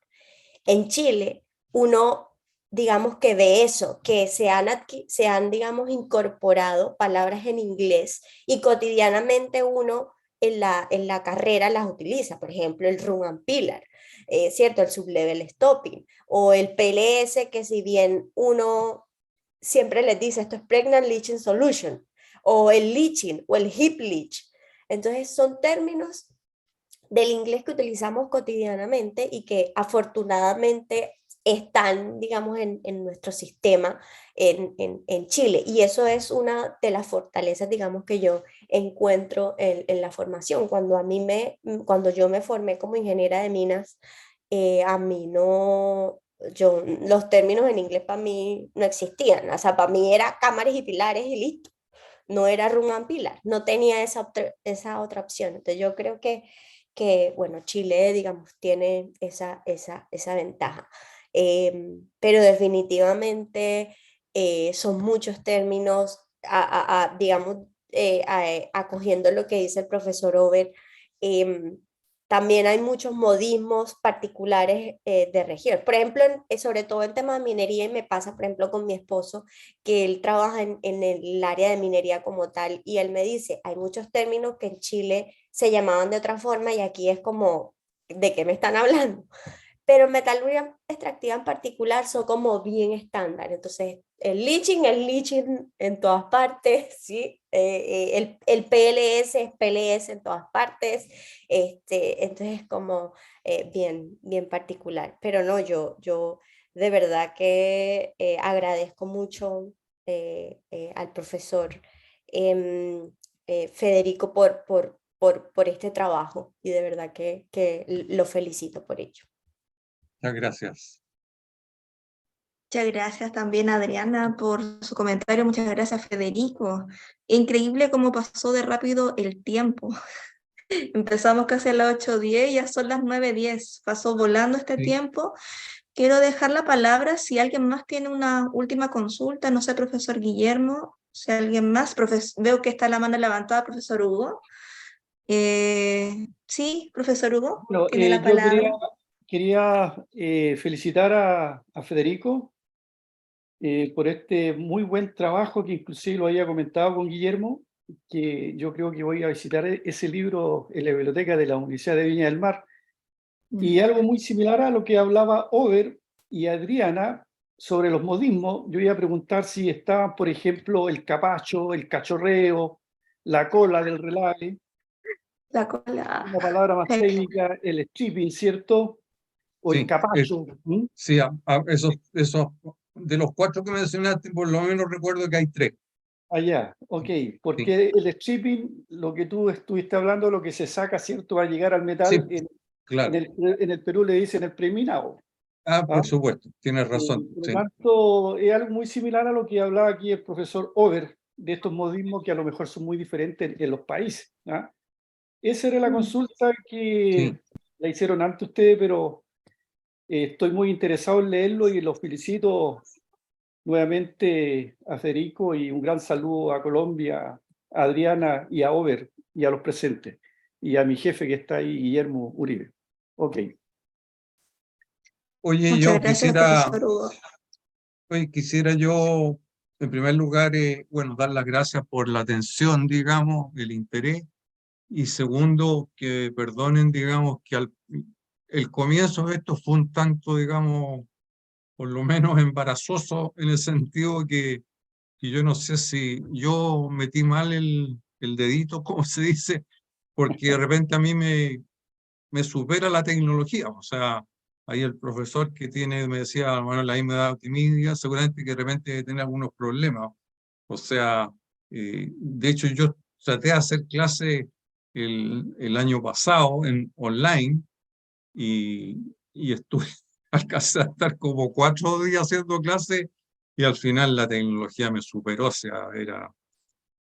En Chile, uno, digamos que ve eso, que se han, digamos, incorporado palabras en inglés y cotidianamente uno en la carrera las utiliza. Por ejemplo, el run and pillar, ¿cierto? El sublevel stopping o el PLS, que si bien uno siempre les dice esto es pregnant leaching solution, o el leaching o el hip leach. Entonces son términos del inglés que utilizamos cotidianamente y que afortunadamente están, digamos, en nuestro sistema en Chile. Y eso es una de las fortalezas, digamos, que yo encuentro en la formación. Cuando yo me formé como ingeniera de minas, a mí los términos en inglés para mí no existían, o sea, para mí era cámaras y pilares y listo, no era room and pilar, no tenía esa otra opción. Entonces yo creo que bueno, Chile, digamos, tiene esa ventaja. Pero definitivamente son muchos términos, digamos, acogiendo lo que dice el profesor Over. También hay muchos modismos particulares de región. Por ejemplo, sobre todo en temas de minería, y me pasa, por ejemplo, con mi esposo, que él trabaja en el área de minería como tal, y él me dice, hay muchos términos que en Chile se llamaban de otra forma y aquí es como, ¿de qué me están hablando? Pero metalurgia extractiva en particular son como bien estándar. Entonces, el leaching en todas partes, ¿sí? El PLS es PLS en todas partes. Entonces, es como bien particular. Pero no, yo de verdad que agradezco mucho al profesor Federico por este trabajo y de verdad que lo felicito por ello. Muchas gracias. Muchas gracias también a Adriana por su comentario, muchas gracias Federico. Increíble cómo pasó de rápido el tiempo. Empezamos casi a las 8:10, ya son las 9:10, pasó volando este Sí. tiempo. Quiero dejar la palabra si alguien más tiene una última consulta, no sé, profesor Guillermo, si alguien más, veo que está la mano levantada, profesor Hugo. Sí, profesor Hugo, Bueno, tiene la yo palabra. quería felicitar a Federico por este muy buen trabajo que inclusive lo había comentado con Guillermo, que yo creo que voy a visitar ese libro en la biblioteca de la Universidad de Viña del Mar. Y algo muy similar a lo que hablaba Over y Adriana sobre los modismos, yo iba a preguntar si estaban, por ejemplo, el capacho, el cachorreo, la cola del relay, La cola. una palabra más técnica, el stripping, ¿cierto? O el Sí, capacho. ¿Mm? sí, esos, de los 4 que mencionaste, por lo menos recuerdo que hay 3. Allá, ok. Sí, Porque el stripping, lo que tú estuviste hablando, lo que se saca, ¿cierto? Va a llegar al metal, sí, claro. en el Perú le dicen el preminado. Ah, ¿Ah? por supuesto, tienes razón. Por lo Sí. tanto, es algo muy similar a lo que hablaba aquí el profesor Over, de estos modismos que a lo mejor son muy diferentes en los países. ¿Ah? Esa era la consulta Sí. que la hicieron antes ustedes, pero estoy muy interesado en leerlo y los felicito nuevamente a Federico y un gran saludo a Colombia, a Adriana y a Over y a los presentes y a mi jefe que está ahí, Guillermo Uribe. Ok. Oye, Muchas gracias, profesor Hugo. quisiera yo, en primer lugar, bueno, dar las gracias por la atención, digamos, el interés, y segundo, que perdonen, digamos, que el comienzo de esto fue un tanto, digamos, por lo menos embarazoso, en el sentido que yo no sé si yo metí mal el dedito, como se dice, porque de repente a mí me supera la tecnología. O sea, ahí el profesor que tiene, me decía, bueno, la misma edad timidez, seguramente que de repente tiene algunos problemas. O sea, de hecho yo traté de hacer clase el año pasado en online y estuve, alcancé a estar como 4 días haciendo clase y al final la tecnología me superó, o sea, era...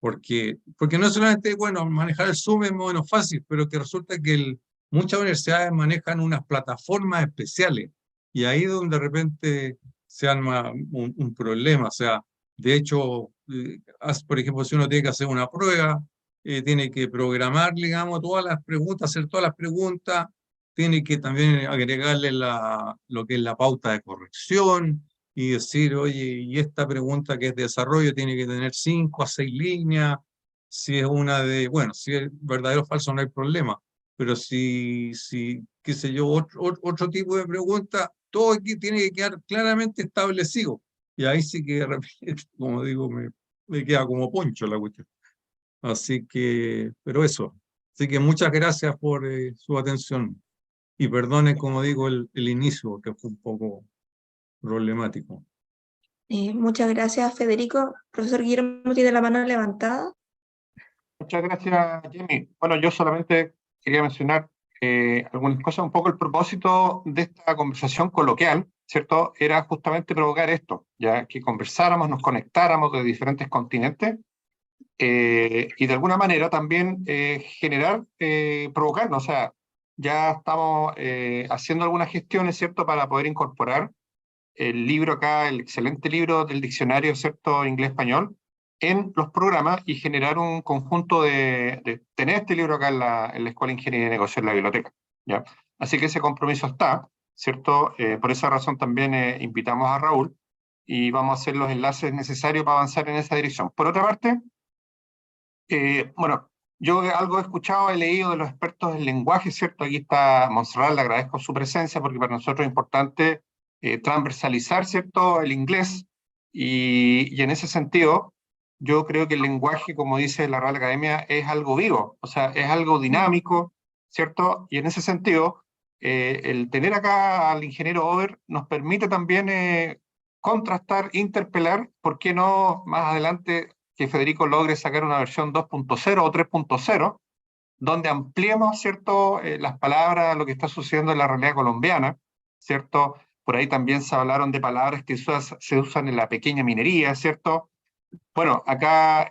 Porque no es solamente, bueno, manejar el Zoom es menos fácil, pero que resulta que muchas universidades manejan unas plataformas especiales y ahí es donde de repente se arma un problema. O sea, de hecho, por ejemplo, si uno tiene que hacer una prueba, tiene que programar, digamos, todas las preguntas, hacer todas las preguntas, tiene que también agregarle lo que es la pauta de corrección y decir, oye, y esta pregunta que es de desarrollo tiene que tener 5 a 6 líneas, si es una de, bueno, si es verdadero o falso no hay problema, pero si qué sé yo, otro tipo de pregunta, todo aquí tiene que quedar claramente establecido. Y ahí sí que, de repente, como digo, me queda como poncho la cuestión. Así que, pero eso. Así que muchas gracias por su atención. Y perdonen, como digo, el inicio, que fue un poco problemático. Muchas gracias, Federico. Profesor Guillermo tiene la mano levantada. Muchas gracias, Jamie. Bueno, yo solamente quería mencionar algunas cosas, un poco el propósito de esta conversación coloquial, ¿cierto? Era justamente provocar esto, ya que conversáramos, nos conectáramos de diferentes continentes y de alguna manera también generar, provocarnos. O sea, ya estamos haciendo algunas gestiones, ¿cierto?, para poder incorporar el libro acá, el excelente libro del diccionario, ¿cierto?, inglés-español, en los programas y generar un conjunto de tener este libro acá en la Escuela de Ingeniería y Negocios en la biblioteca, ¿ya? Así que ese compromiso está, ¿cierto? Por esa razón también invitamos a Raúl y vamos a hacer los enlaces necesarios para avanzar en esa dirección. Por otra parte, bueno, yo algo he escuchado, he leído de los expertos en lenguaje, ¿cierto? Aquí está Montserrat, le agradezco su presencia porque para nosotros es importante transversalizar, ¿cierto?, el inglés y en ese sentido yo creo que el lenguaje, como dice la Real Academia, es algo vivo, o sea, es algo dinámico, ¿cierto? Y en ese sentido, el tener acá al ingeniero Over nos permite también contrastar, interpelar, ¿por qué no más adelante que Federico logre sacar una versión 2.0 o 3.0, donde ampliemos, ¿cierto?, las palabras, lo que está sucediendo en la realidad colombiana, ¿cierto? Por ahí también se hablaron de palabras que se usan en la pequeña minería, ¿cierto? Bueno, acá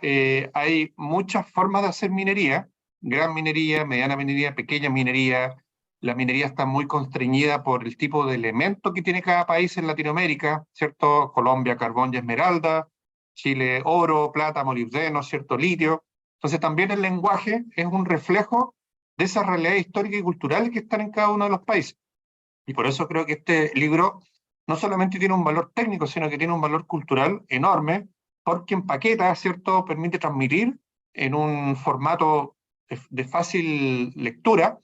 hay muchas formas de hacer minería, gran minería, mediana minería, pequeña minería. La minería está muy constreñida por el tipo de elemento que tiene cada país en Latinoamérica, ¿cierto? Colombia, carbón y esmeralda, Chile, oro, plata, molibdeno, ¿cierto? Litio. Entonces también el lenguaje es un reflejo de esas realidades históricas y culturales que están en cada uno de los países. Y por eso creo que este libro no solamente tiene un valor técnico, sino que tiene un valor cultural enorme, porque empaqueta, ¿cierto?, permite transmitir en un formato de fácil lectura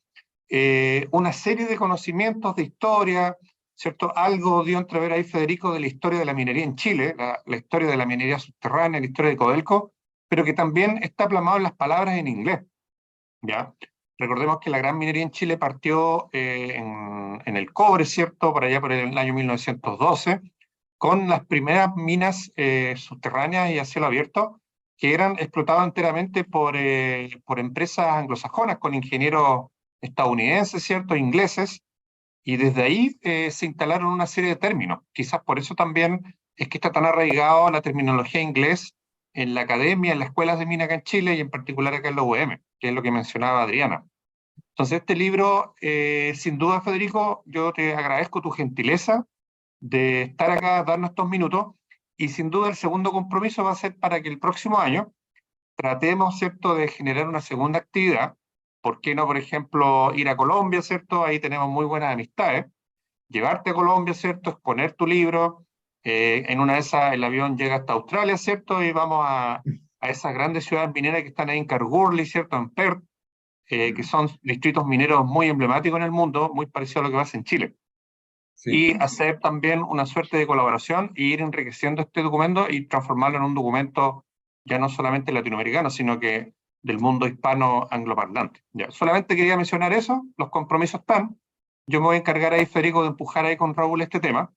una serie de conocimientos de historia, ¿cierto? Algo dio a entrever ahí Federico de la historia de la minería en Chile, la historia de la minería subterránea, la historia de Codelco, pero que también está plasmado en las palabras en inglés, ¿ya? Recordemos que la gran minería en Chile partió en el cobre, ¿cierto?, por allá por el año 1912, con las primeras minas subterráneas y a cielo abierto, que eran explotadas enteramente por empresas anglosajonas, con ingenieros estadounidenses, ¿cierto?, ingleses, y desde ahí se instalaron una serie de términos. Quizás por eso también es que está tan arraigado la terminología inglés en la academia, en las escuelas de mina acá en Chile y en particular acá en la UM, que es lo que mencionaba Adriana. Entonces este libro, sin duda, Federico, yo te agradezco tu gentileza de estar acá, darnos estos minutos, y sin duda el segundo compromiso va a ser para que el próximo año tratemos, ¿cierto?, de generar una segunda actividad. ¿Por qué no, por ejemplo, ir a Colombia, ¿cierto? Ahí tenemos muy buenas amistades. Llevarte a Colombia, ¿cierto? Exponer tu libro. En una de esas el avión llega hasta Australia, ¿cierto? Y vamos a esas grandes ciudades mineras que están ahí en Kalgoorlie, ¿cierto? En Perth, que son distritos mineros muy emblemáticos en el mundo, muy parecido a lo que pasa en Chile. Sí. Y hacer también una suerte de colaboración e ir enriqueciendo este documento y transformarlo en un documento ya no solamente latinoamericano, sino que del mundo hispano angloparlante. Ya, solamente quería mencionar eso, los compromisos están. Yo me voy a encargar ahí, Federico, de empujar ahí con Raúl este tema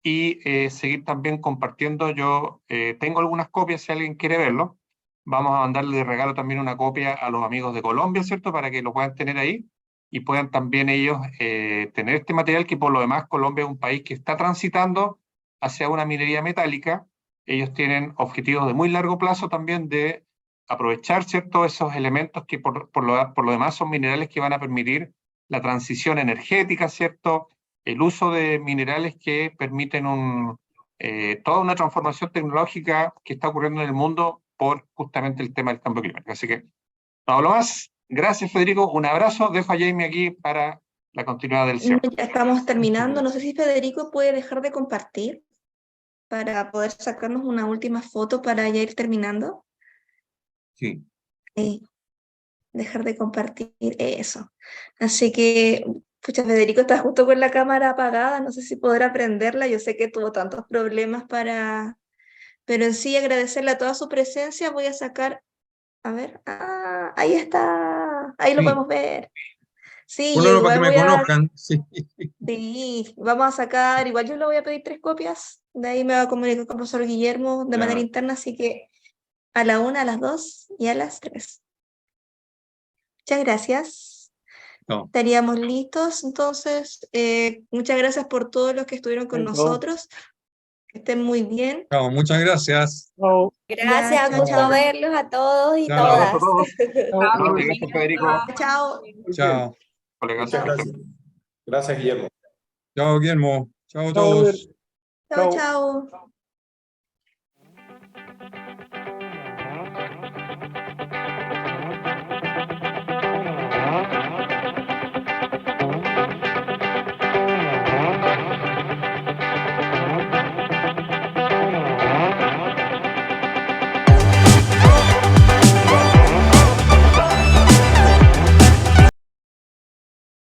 y seguir también compartiendo. Yo tengo algunas copias si alguien quiere verlo. Vamos a mandarle de regalo también una copia a los amigos de Colombia, ¿cierto? Para que lo puedan tener ahí y puedan también ellos tener este material, que por lo demás Colombia es un país que está transitando hacia una minería metálica. Ellos tienen objetivos de muy largo plazo también de aprovechar, ¿cierto?, esos elementos que por lo demás son minerales que van a permitir la transición energética, ¿cierto?, el uso de minerales que permiten toda una transformación tecnológica que está ocurriendo en el mundo por justamente el tema del cambio climático. Así que no hablo más. Gracias, Federico. Un abrazo. Dejo a Jamie aquí para la continuidad del cierre. Ya estamos terminando. No sé si Federico puede dejar de compartir para poder sacarnos una última foto para ya ir terminando. Sí. Dejar de compartir eso. Así que, pucha, Federico está justo con la cámara apagada. No sé si podrá prenderla. Yo sé que tuvo tantos problemas pero en sí agradecerle a toda su presencia. Voy a sacar, a ver, ahí está, ahí lo Sí. podemos ver. Sí, Bueno, para igual que me conozcan. Sí. Sí, vamos a sacar, igual yo le voy a pedir 3 copias, de ahí me va a comunicar con el profesor Guillermo de manera Ya. interna, así que a la 1, a las 2 y a las 3. Muchas gracias. Perfecto. Estaríamos listos, entonces, muchas gracias por todos los que estuvieron con Perfecto. nosotros. Que estén muy bien. Chao, muchas gracias. Chao. Gracias, chao, gusto chao. verlos a todos y Chao. Un abrazo a todas. todos. Chao. Gracias, Federico. Chao. Chao. Colegas. Muchas gracias. Gracias, Guillermo. Chao, Guillermo. Chao a Chao, Robert. todos. Chao, Chao. chao.